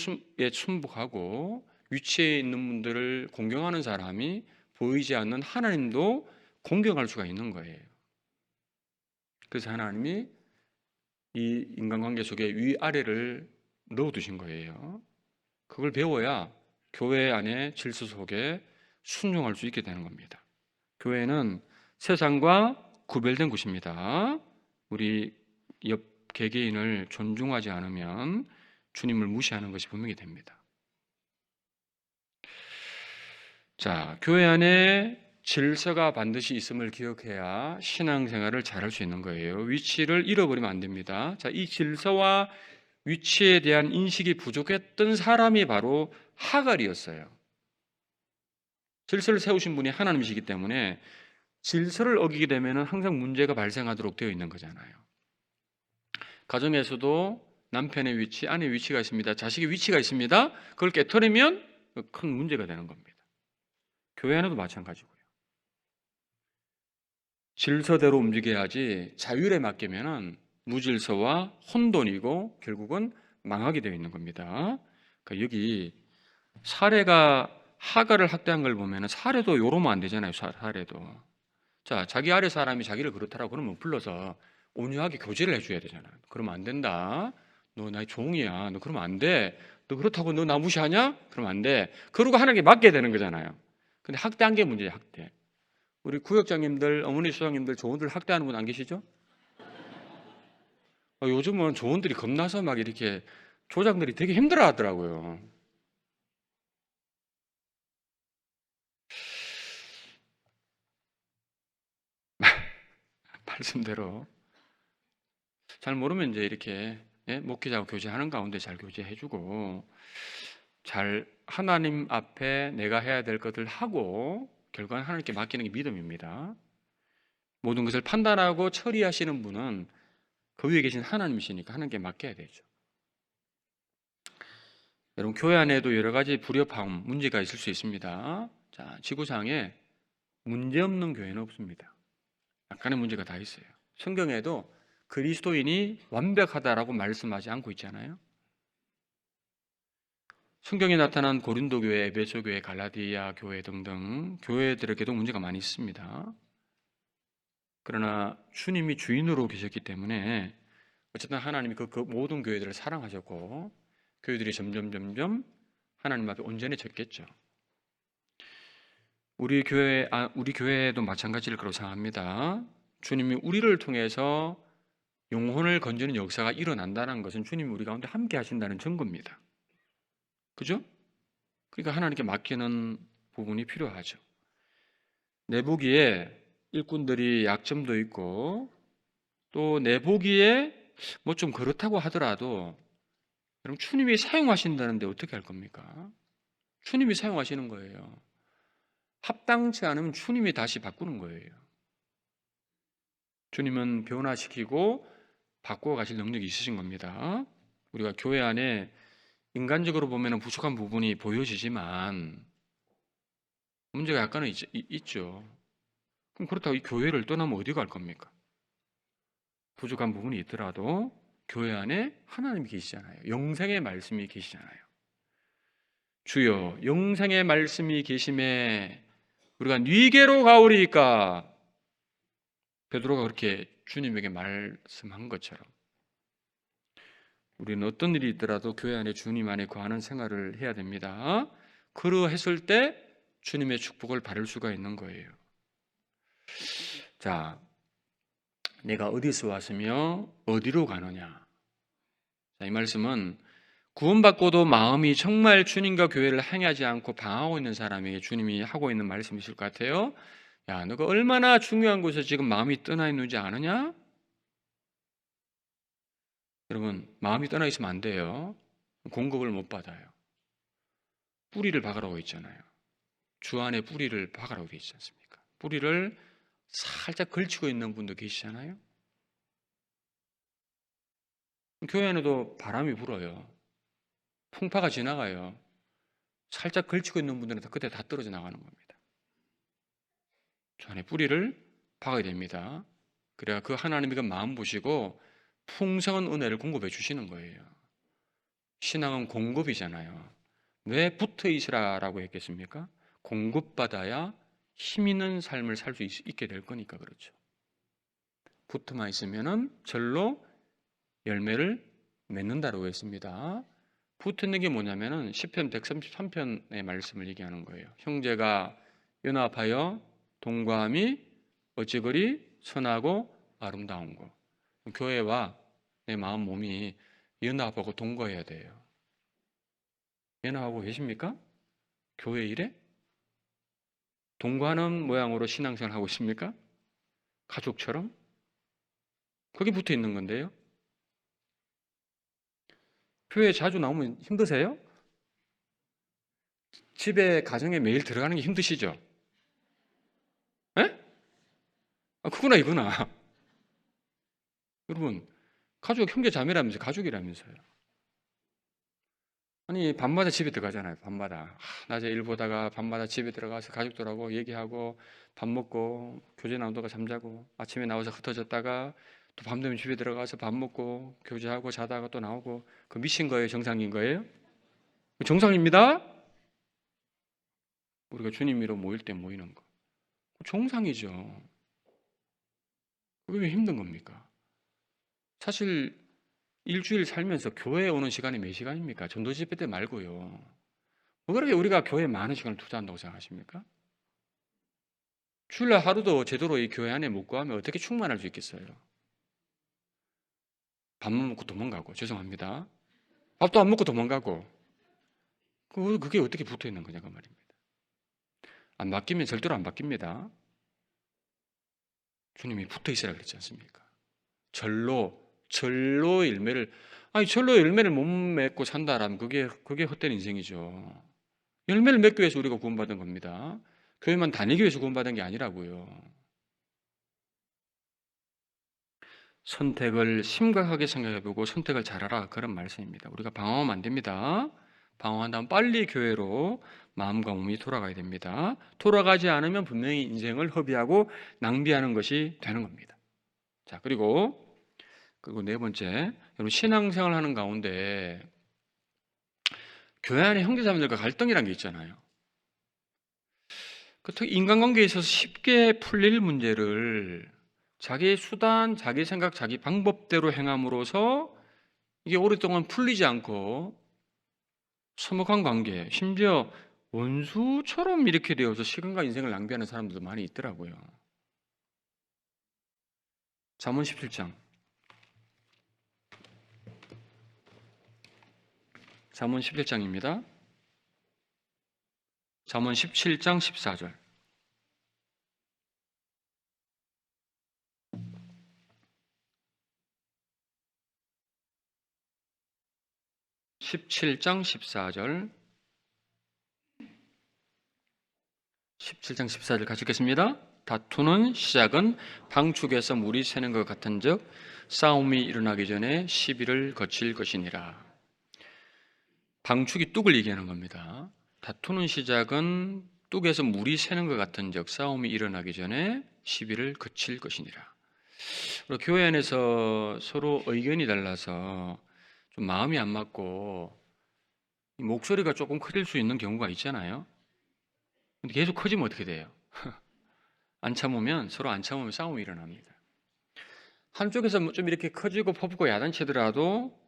[SPEAKER 1] 순복하고 위치에 있는 분들을 공경하는 사람이 보이지 않는 하나님도 공경할 수가 있는 거예요. 그래서 하나님이 이 인간관계 속에 위아래를 넣어두신 거예요. 그걸 배워야 교회 안에 질서 속에 순종할 수 있게 되는 겁니다. 교회는 세상과 구별된 곳입니다. 우리 옆 개개인을 존중하지 않으면 주님을 무시하는 것이 분명히 됩니다. 자, 교회 안에 질서가 반드시 있음을 기억해야 신앙생활을 잘할 수 있는 거예요. 위치를 잃어버리면 안 됩니다. 자, 이 질서와 위치에 대한 인식이 부족했던 사람이 바로 하갈이었어요. 질서를 세우신 분이 하나님이시기 때문에 질서를 어기게 되면 항상 문제가 발생하도록 되어 있는 거잖아요. 가정에서도 남편의 위치, 아내의 위치가 있습니다. 자식의 위치가 있습니다. 그걸 깨트리면 큰 문제가 되는 겁니다. 교회 안에도 마찬가지고요. 질서대로 움직여야지 자율에 맡기면은 무질서와 혼돈이고 결국은 망하게 되어 있는 겁니다. 그러니까 여기 사례가 하가를 학대한 걸 보면은 사례도 요러면 안 되잖아요. 사례도. 자, 자기 아래 사람이 자기를 그렇다라고 그러면 불러서 온유하게 교제를 해줘야 되잖아요. 그러면 안 된다. 너 나의 종이야. 너 그러면 안 돼. 너 그렇다고 너 나 무시하냐? 그러면 안 돼. 그러고 하나님께 맡게 되는 거잖아요. 근데 학대한 게 문제예요. 학대. 우리 구역장님들, 어머니 수장님들 조원들 학대하는 분 안 계시죠? 요즘은 조원들이 겁나서 막 이렇게 조장들이 되게 힘들어 하더라고요. 말씀대로 잘 모르면 이제 이렇게 목회자하고 교제하는 가운데 잘 교제해주고 잘 하나님 앞에 내가 해야 될 것을 하고 결과는 하나님께 맡기는 게 믿음입니다. 모든 것을 판단하고 처리하시는 분은 그 위에 계신 하나님이시니까 하나님께 맡겨야 되죠. 여러분 교회 안에도 여러 가지 불협화음, 문제가 있을 수 있습니다. 자, 지구상에 문제 없는 교회는 없습니다. 약간의 문제가 다 있어요. 성경에도 그리스도인이 완벽하다라고 말씀하지 않고 있잖아요. 성경에 나타난 고린도 교회, 에베소 교회, 갈라디아 교회 등등 교회들에게도 문제가 많이 있습니다. 그러나 주님이 주인으로 계셨기 때문에 어쨌든 하나님이 그 모든 교회들을 사랑하셨고 교회들이 점점 하나님 앞에 온전해졌겠죠. 우리 교회도 마찬가지일 거라고 생각합니다. 주님이 우리를 통해서 영혼을 건지는 역사가 일어난다는 것은 주님이 우리 가운데 함께 하신다는 증거입니다. 그죠? 그러니까 하나님께 맡기는 부분이 필요하죠. 내보기에 일꾼들이 약점도 있고 또 내보기에 뭐 좀 그렇다고 하더라도 여러분 주님이 사용하신다는데 어떻게 할 겁니까? 주님이 사용하시는 거예요. 합당치 않으면 주님이 다시 바꾸는 거예요. 주님은 변화시키고 바꾸어 가실 능력이 있으신 겁니다. 우리가 교회 안에 인간적으로 보면 부족한 부분이 보여지지만 문제가 약간은 있죠. 그럼 그렇다고 이 교회를 떠나면 어디 갈 겁니까? 부족한 부분이 있더라도 교회 안에 하나님이 계시잖아요. 영생의 말씀이 계시잖아요. 주여 영생의 말씀이 계심에 우리가 네게로 가오리이까 베드로가 그렇게 주님에게 말씀한 것처럼 우리는 어떤 일이 있더라도 교회 안에 주님 안에 거하는 생활을 해야 됩니다. 그러했을 때 주님의 축복을 받을 수가 있는 거예요. 자, 내가 어디서 왔으며 어디로 가느냐. 자, 이 말씀은 구원받고도 마음이 정말 주님과 교회를 행하지 않고 방황하고 있는 사람에게 주님이 하고 있는 말씀이실 것 같아요. 야, 너가 얼마나 중요한 곳에 지금 마음이 떠나 있는지 아느냐? 여러분, 마음이 떠나 있으면 안 돼요. 공급을 못 받아요. 뿌리를 박으라고 있잖아요. 주 안에 뿌리를 박으라고 돼 있지 않습니까? 뿌리를 살짝 걸치고 있는 분도 계시잖아요. 교회 안에도 바람이 불어요. 풍파가 지나가요. 살짝 걸치고 있는 분들은 그때 다 떨어져 나가는 겁니다. 주 안에 뿌리를 박아야 됩니다. 그래야 그 하나님이 그 마음 보시고 풍성한 은혜를 공급해 주시는 거예요. 신앙은 공급이잖아요. 왜 붙어 있으라라고 했겠습니까? 공급받아야 힘 있는 삶을 살 수 있게 될 거니까 그렇죠. 붙어만 있으면은 절로 열매를 맺는다라고 했습니다. 붙어 있는 게 뭐냐면은 시편 133편의 말씀을 얘기하는 거예요. 형제가 연합하여 동거함이 어찌 그리 선하고 아름다운 거. 교회와 내 마음 몸이 연합하고 동거해야 돼요. 연합하고 계십니까? 교회 일에? 동거하는 모양으로 신앙생활 하고 있습니까? 가족처럼? 거기 붙어 있는 건데요. 교회 자주 나오면 힘드세요? 집에 가정에 매일 들어가는 게 힘드시죠? 에? 그거나 이거나. 여러분, 가족, 형제 자매라면서 가족이라면서요. 아니 밤마다 집에 들어가잖아요. 밤마다 낮에 일 보다가 밤마다 집에 들어가서 가족들하고 얘기하고 밥 먹고 교제 나오다가 잠자고 아침에 나와서 흩어졌다가 또 밤 되면 집에 들어가서 밥 먹고 교제하고 자다가 또 나오고 그 미친 거예요? 정상인 거예요? 정상입니다. 우리가 주님으로 모일 때 모이는 거 정상이죠. 그게 왜 힘든 겁니까? 사실 일주일 살면서 교회에 오는 시간이 몇 시간입니까? 전도 집회 때 말고요. 뭐 그렇게 우리가 교회에 많은 시간을 투자한다고 생각하십니까? 주일날 하루도 제대로 이 교회 안에 못 구하면 어떻게 충만할 수 있겠어요? 밥만 먹고 도망가고, 죄송합니다. 밥도 안 먹고 도망가고, 그게 어떻게 붙어 있는 거냐, 그 말입니다. 안 바뀌면 절대로 안 바뀝니다. 주님이 붙어 있으라 그랬지 않습니까? 절로 열매를, 아니, 절로 열매를 못 맺고 산다라면 그게 헛된 인생이죠. 열매를 맺기 위해서 우리가 구원받은 겁니다. 교회만 다니기 위해서 구원받은 게 아니라고요. 선택을 심각하게 생각해보고 선택을 잘하라, 그런 말씀입니다. 우리가 방황하면 안 됩니다. 방황한다면 빨리 교회로 마음과 몸이 돌아가야 됩니다. 돌아가지 않으면 분명히 인생을 허비하고 낭비하는 것이 되는 겁니다. 자, 그리고 네 번째, 여러분 신앙생활 하는 가운데 교회 안에 형제자매들과 갈등이란 게 있잖아요. 특히 인간관계에 있어서 쉽게 풀릴 문제를 자기 수단, 자기 생각, 자기 방법대로 행함으로써 이게 오랫동안 풀리지 않고 서먹한 관계, 심지어 원수처럼 이렇게 되어서 시간과 인생을 낭비하는 사람들도 많이 있더라고요. 잠언 17장. 잠언 17장입니다. 잠언 17장 14절. 17장 14절. 17장 14절 같이 읽겠습니다. 다투는 시작은 방축에서 물이 새는 것 같은즉 싸움이 일어나기 전에 시비를 거칠 것이니라. 방축이 뚝을 얘기하는 겁니다. 다투는 시작은 뚝에서 물이 새는 것 같은즉 싸움이 일어나기 전에 시비를 거칠 것이니라. 교회 안에서 서로 의견이 달라서 좀 마음이 안 맞고 목소리가 조금 커질 수 있는 경우가 있잖아요. 근데 계속 커지면 어떻게 돼요? 서로 안 참으면 싸움이 일어납니다. 한쪽에서 좀 이렇게 커지고 퍼붓고 야단치더라도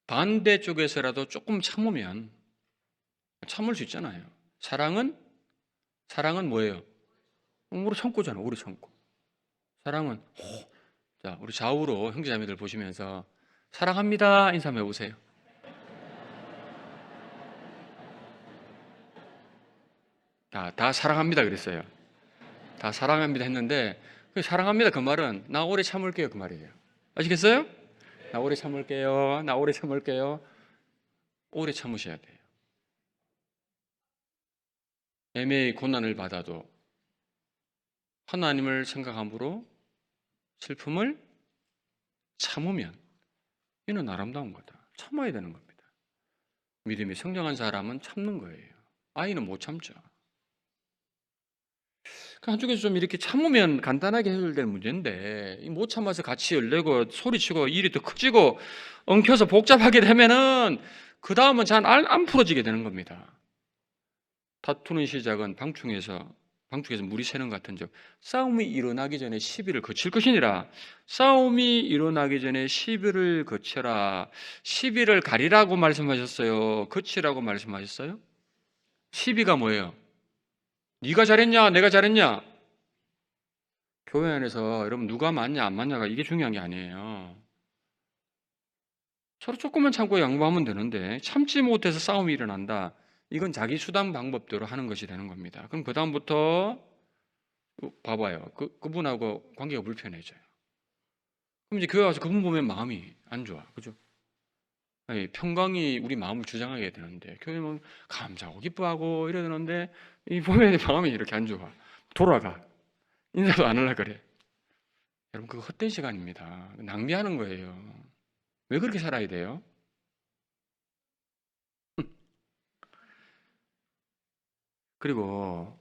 [SPEAKER 1] 반대쪽에서라도 조금 참으면 참을 수 있잖아요. 사랑은 뭐예요? 오래 참고잖아. 오래 참고. 사랑은 자, 우리 좌우로 형제자매들 보시면서 사랑합니다 인사 한번 해보세요. 다 사랑합니다 그랬어요. 다 사랑합니다 했는데 사랑합니다 그 말은 나 오래 참을게요 그 말이에요. 아시겠어요? 나 오래 참을게요. 나 오래 참을게요. 오래 참으셔야 돼요. 애매히 고난을 받아도 하나님을 생각함으로 슬픔을 참으면 이는 아름다운 거다. 참아야 되는 겁니다. 믿음이 성장한 사람은 참는 거예요. 아이는 못 참죠. 한쪽에서 좀 이렇게 참으면 간단하게 해결될 문제인데 못 참아서 같이 열내고 소리치고 일이 더 커지고 엉켜서 복잡하게 되면은 그 다음은 잘 안 풀어지게 되는 겁니다. 다투는 시작은 방축에서 물이 새는 것 같은즉 싸움이 일어나기 전에 시비를 거칠 것이니라. 싸움이 일어나기 전에 시비를 거쳐라. 시비를 가리라고 말씀하셨어요? 거치라고 말씀하셨어요? 시비가 뭐예요? 네가 잘했냐 내가 잘했냐? 교회 안에서 여러분 누가 맞냐 안 맞냐가 이게 중요한 게 아니에요. 서로 조금만 참고 양보하면 되는데 참지 못해서 싸움이 일어난다. 이건 자기 수단 방법대로 하는 것이 되는 겁니다. 그럼 그 다음부터 봐봐요. 그분하고 관계가 불편해져요. 그럼 이제 교회 와서 그분 보면 마음이 안 좋아. 그죠? 아니, 평강이 우리 마음을 주장하게 되는데 교회는 감사하고 기뻐하고 이래야 되는데 이 보면 마음이 이렇게 안 좋아. 돌아가. 인사도 안 하려고 그래. 여러분 그거 헛된 시간입니다. 낭비하는 거예요. 왜 그렇게 살아야 돼요? 그리고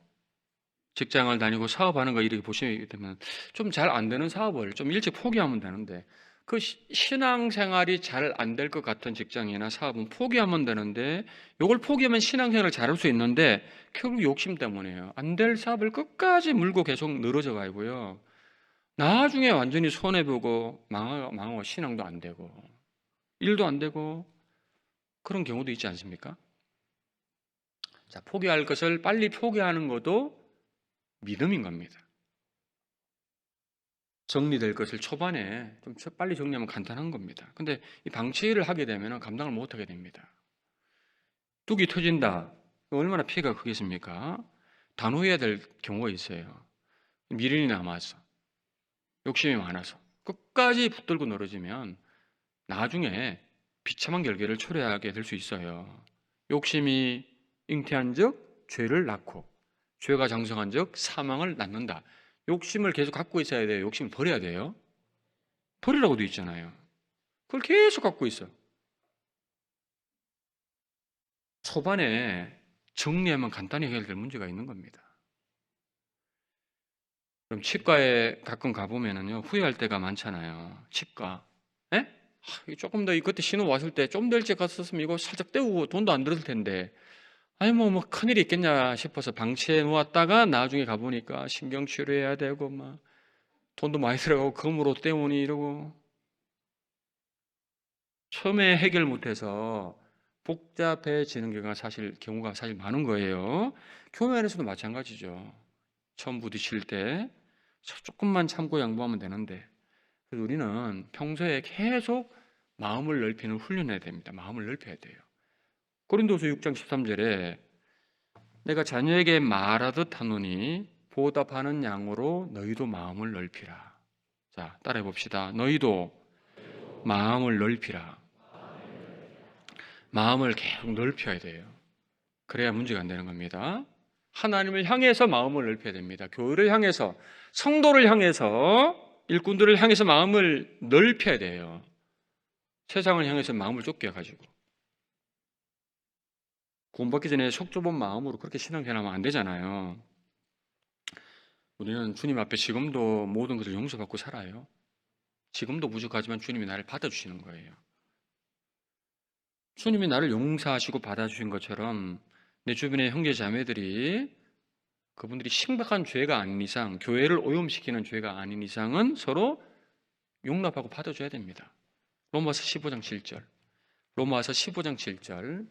[SPEAKER 1] 직장을 다니고 사업하는 거 이렇게 보시게 되면 좀 잘 안 되는 사업을 좀 일찍 포기하면 되는데 그 신앙생활이 잘 안 될 것 같은 직장이나 사업은 포기하면 되는데 이걸 포기하면 신앙생활을 잘할 수 있는데 결국 욕심 때문에요. 안 될 사업을 끝까지 물고 계속 늘어져 가고요. 나중에 완전히 손해보고 망하고 신앙도 안 되고 일도 안 되고 그런 경우도 있지 않습니까? 자, 포기할 것을 빨리 포기하는 것도 믿음인 겁니다. 정리될 것을 초반에 좀 빨리 정리하면 간단한 겁니다. 근데 이 방치를 하게 되면 감당을 못 하게 됩니다. 뚝이 터진다. 얼마나 피해가 크겠습니까? 단호해야 될 경우가 있어요. 미련이 남아서, 욕심이 많아서 끝까지 붙들고 늘어지면 나중에 비참한 결계를 초래하게 될 수 있어요. 욕심이 잉태한 즉 죄를 낳고 죄가 장성한 즉 사망을 낳는다. 욕심을 계속 갖고 있어야 돼요. 욕심을 버려야 돼요. 버리라고 돼 있잖아요. 그걸 계속 갖고 있어. 초반에 정리하면 간단히 해결될 문제가 있는 겁니다. 그럼 치과에 가끔 가보면은요, 후회할 때가 많잖아요. 치과. 에? 조금 더 그때 신호 왔을 때 좀 더 일찍 갔었으면 이거 살짝 때우고 돈도 안 들을 텐데. 아니 뭐 큰일이 있겠냐 싶어서 방치해 놓았다가 나중에 가보니까 신경 치료해야 되고 막 돈도 많이 들어가고 금으로 때우니 이러고 처음에 해결 못해서 복잡해지는 경우가 사실 많은 거예요. 교회 안에서도 마찬가지죠. 처음 부딪힐 때 조금만 참고 양보하면 되는데 그래서 우리는 평소에 계속 마음을 넓히는 훈련해야 됩니다. 마음을 넓혀야 돼요. 고린도서 6장 13절에 내가 자녀에게 말하듯 하노니 보답하는 양으로 너희도 마음을 넓히라. 자, 따라해 봅시다. 너희도 마음을 넓히라. 마음을 계속 넓혀야 돼요. 그래야 문제가 안 되는 겁니다. 하나님을 향해서 마음을 넓혀야 됩니다. 교회를 향해서, 성도를 향해서, 일꾼들을 향해서 마음을 넓혀야 돼요. 세상을 향해서 마음을 좁게 해가지고. 구원받기 전에 속 좁은 마음으로 그렇게 신앙생활하면 안 되잖아요. 우리는 주님 앞에 지금도 모든 것을 용서받고 살아요. 지금도 부족하지만 주님이 나를 받아주시는 거예요. 주님이 나를 용서하시고 받아주신 것처럼 내 주변의 형제 자매들이 그분들이 심각한 죄가 아닌 이상, 교회를 오염시키는 죄가 아닌 이상은 서로 용납하고 받아줘야 됩니다. 로마서 15장 7절. 로마서 15장 7절.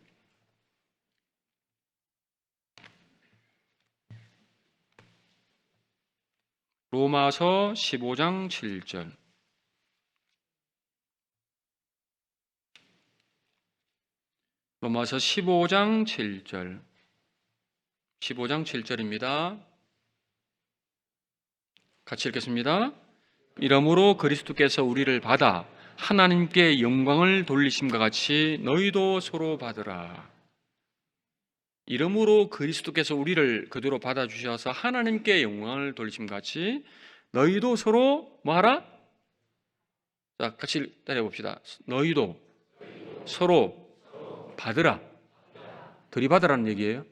[SPEAKER 1] 로마서 15장 7절. 로마서 15장 7절. 15장 7절입니다. 같이 읽겠습니다. 이러므로 그리스도께서 우리를 받아 하나님께 영광을 돌리심과 같이 너희도 서로 받으라. 이러므로 그리스도께서 우리를 그대로 받아주셔서 하나님께 영광을 돌리심과 같이 너희도 서로 뭐하라? 자, 같이 따라해 봅시다. 너희도 서로 받으라. 들이받으라는 얘기예요.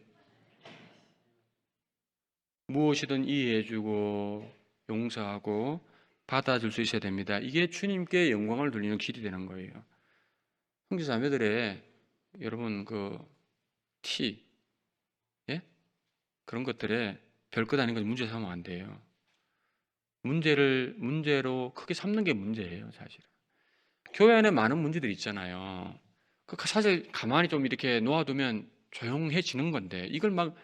[SPEAKER 1] 무엇이든 이해해주고 용서하고 받아줄 수 있어야 됩니다. 이게 주님께 영광을 돌리는 길이 되는 거예요. 형제자매들의 여러분 예? 그런 것들에 별것 아닌 걸 문제 삼으면 안 돼요. 문제로 크게 삼는 게 문제예요, 사실은. 교회 안에 많은 문제들이 있잖아요. 사실 가만히 좀 이렇게 놓아두면 조용해지는 건데 이걸 막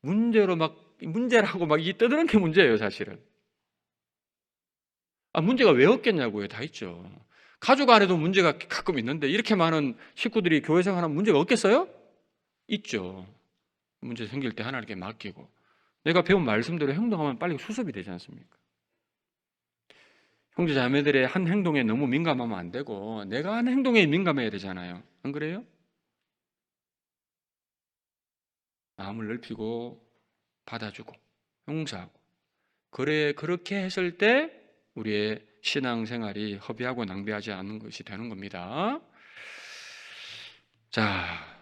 [SPEAKER 1] 문제라고 막 떠드는 게 문제예요, 사실은. 문제가 왜 없겠냐고요. 다 있죠. 가족 안에도 문제가 가끔 있는데 이렇게 많은 식구들이 교회 생활하면 문제가 없겠어요? 있죠. 문제 생길 때 하나님께 맡기고 내가 배운 말씀대로 행동하면 빨리 수습이 되지 않습니까? 형제 자매들의 한 행동에 너무 민감하면 안 되고 내가 한 행동에 민감해야 되잖아요. 안 그래요? 마음을 넓히고 받아주고 용서하고 그렇게 했을 때 우리의 신앙생활이 허비하고 낭비하지 않는 것이 되는 겁니다. 자,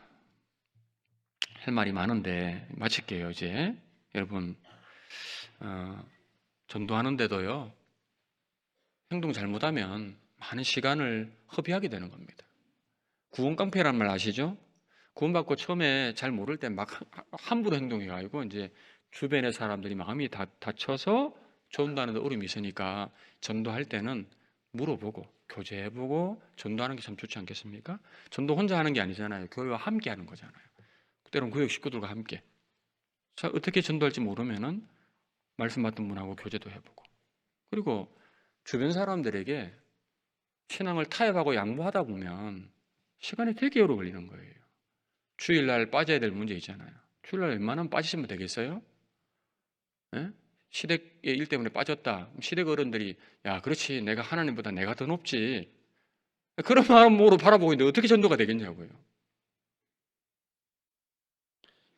[SPEAKER 1] 할 말이 많은데 마칠게요. 이제 여러분 전도하는데도요, 행동 잘못하면 많은 시간을 허비하게 되는 겁니다. 구원깡패란 말 아시죠? 구원받고 처음에 잘 모를 때 막 함부로 행동해가지고 이제 주변의 사람들이 마음이 다쳐서 전도하는 데 어려움이 있으니까 전도할 때는 물어보고 교제해보고 전도하는 게 참 좋지 않겠습니까? 전도 혼자 하는 게 아니잖아요. 교회와 함께 하는 거잖아요. 때로는 교육 식구들과 함께. 자, 어떻게 전도할지 모르면은 말씀 받던 분하고 교제도 해보고, 그리고 주변 사람들에게 신앙을 타협하고 양보하다 보면 시간이 되게 오래 걸리는 거예요. 주일날 빠져야 될 문제 있잖아요. 주일날 웬만하면 빠지시면 되겠어요? 예? 시댁의 일 때문에 빠졌다. 시댁 어른들이 야, 그렇지, 내가 하나님보다 내가 더 높지, 그런 마음으로 바라보고 있는데 어떻게 전도가 되겠냐고요.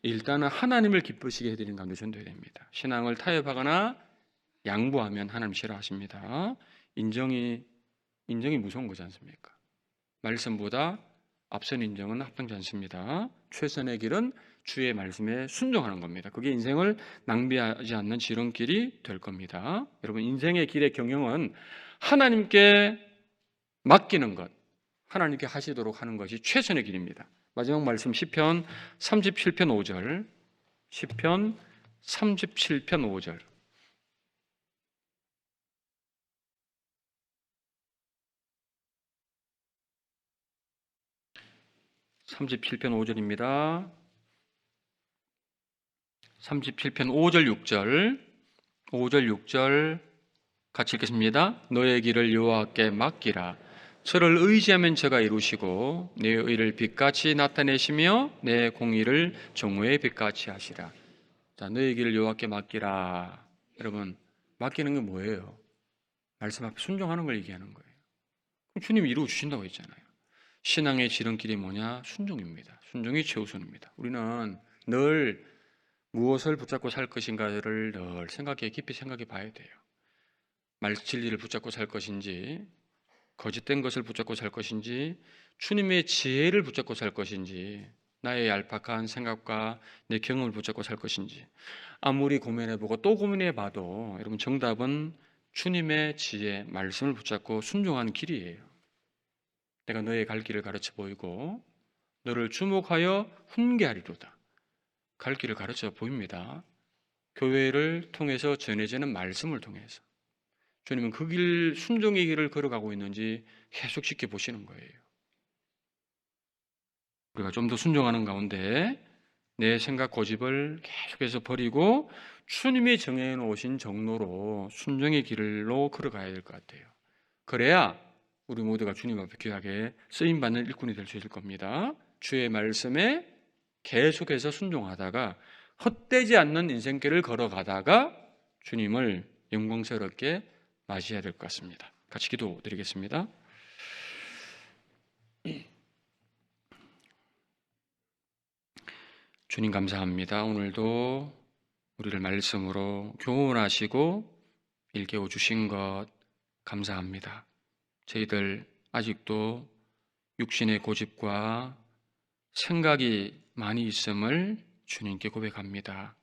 [SPEAKER 1] 일단은 하나님을 기쁘시게 해드리는 가운데 전도해야 됩니다. 신앙을 타협하거나 양보하면 하나님 싫어하십니다. 인정이 무서운 거지 않습니까? 말씀보다 앞선 인정은 합당치 않습니다. 최선의 길은 주의 말씀에 순종하는 겁니다. 그게 인생을 낭비하지 않는 지름길이 될 겁니다. 여러분, 인생의 길의 경영은 하나님께 맡기는 것, 하나님께 하시도록 하는 것이 최선의 길입니다. 마지막 말씀 시편 37편 5절, 시편 37편 5절. 37편 5절입니다. 37편 5절 6절, 5절 6절 같이 읽겠습니다. 너의 길을 여호와께 맡기라. 저를 의지하면 저가 이루시고 내 의를 빛같이 나타내시며 내 공의를 정오의 빛같이 하시라. 자, 너의 길을 여호와께 맡기라. 여러분, 맡기는 게 뭐예요? 말씀 앞에 순종하는 걸 얘기하는 거예요. 그럼 주님이 이루어 주신다고 했잖아요. 신앙의 지름길이 뭐냐? 순종입니다. 순종이 최우선입니다. 우리는 늘 무엇을 붙잡고 살 것인가를 늘 깊이 생각해 봐야 돼요. 진리를 붙잡고 살 것인지, 거짓된 것을 붙잡고 살 것인지, 주님의 지혜를 붙잡고 살 것인지, 나의 얄팍한 생각과 내 경험을 붙잡고 살 것인지, 아무리 고민해보고 또 고민해봐도 여러분, 정답은 주님의 지혜, 말씀을 붙잡고 순종하는 길이에요. 내가 너의 갈 길을 가르쳐 보이고 너를 주목하여 훈계하리로다. 갈 길을 가르쳐 보입니다. 교회를 통해서 전해지는 말씀을 통해서 주님은 그 길, 순종의 길을 걸어가고 있는지 계속 지켜보시는 거예요. 우리가 좀 더 순종하는 가운데 내 생각 고집을 계속해서 버리고 주님이 정해놓으신 정로로 순종의 길로 걸어가야 될 것 같아요. 그래야 우리 모두가 주님 앞에 귀하게 쓰임받는 일꾼이 될 수 있을 겁니다. 주의 말씀에 계속해서 순종하다가 헛되지 않는 인생길을 걸어가다가 주님을 영광스럽게 맞이해야 될 것 같습니다. 같이 기도드리겠습니다. 주님, 감사합니다. 오늘도 우리를 말씀으로 교훈하시고 일깨워 주신 것 감사합니다. 저희들 아직도 육신의 고집과 생각이 많이 있음을 주님께 고백합니다.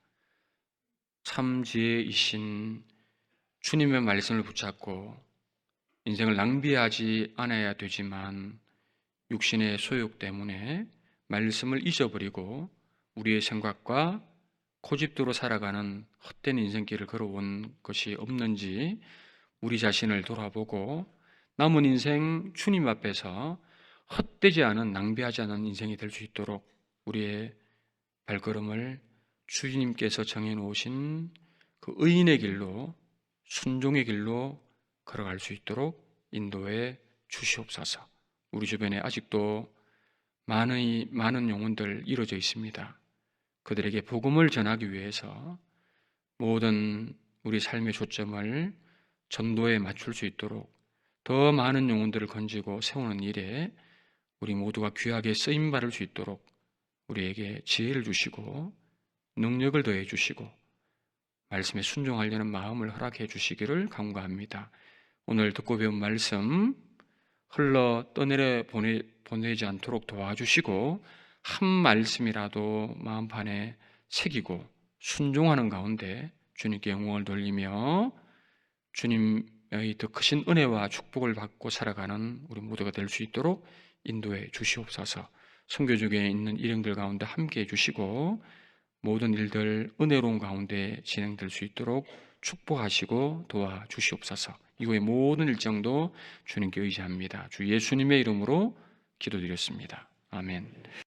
[SPEAKER 1] 참 지혜이신 주님의 말씀을 붙잡고 인생을 낭비하지 않아야 되지만 육신의 소욕 때문에 말씀을 잊어버리고 우리의 생각과 고집대로 살아가는 헛된 인생길을 걸어온 것이 없는지 우리 자신을 돌아보고 남은 인생 주님 앞에서 헛되지 않은, 낭비하지 않은 인생이 될 수 있도록 우리의 발걸음을 주님께서 정해놓으신 그 의인의 길로, 순종의 길로 걸어갈 수 있도록 인도해 주시옵소서. 우리 주변에 아직도 많은 영혼들 이루어져 있습니다. 그들에게 복음을 전하기 위해서 모든 우리 삶의 초점을 전도에 맞출 수 있도록 더 많은 영혼들을 건지고 세우는 일에 우리 모두가 귀하게 쓰임받을 수 있도록 우리에게 지혜를 주시고 능력을 더해 주시고 말씀에 순종하려는 마음을 허락해 주시기를 간구합니다. 오늘 듣고 배운 말씀 흘러 떠내려 보내지 않도록 도와주시고 한 말씀이라도 마음판에 새기고 순종하는 가운데 주님께 영광을 돌리며 주님의 더 크신 은혜와 축복을 받고 살아가는 우리 모두가 될 수 있도록 인도해 주시옵소서. 선교중에 있는 일행들 가운데 함께해 주시고 모든 일들 은혜로운 가운데 진행될 수 있도록 축복하시고 도와주시옵소서. 이후의 모든 일정도 주님께 의지합니다. 주 예수님의 이름으로 기도드렸습니다. 아멘.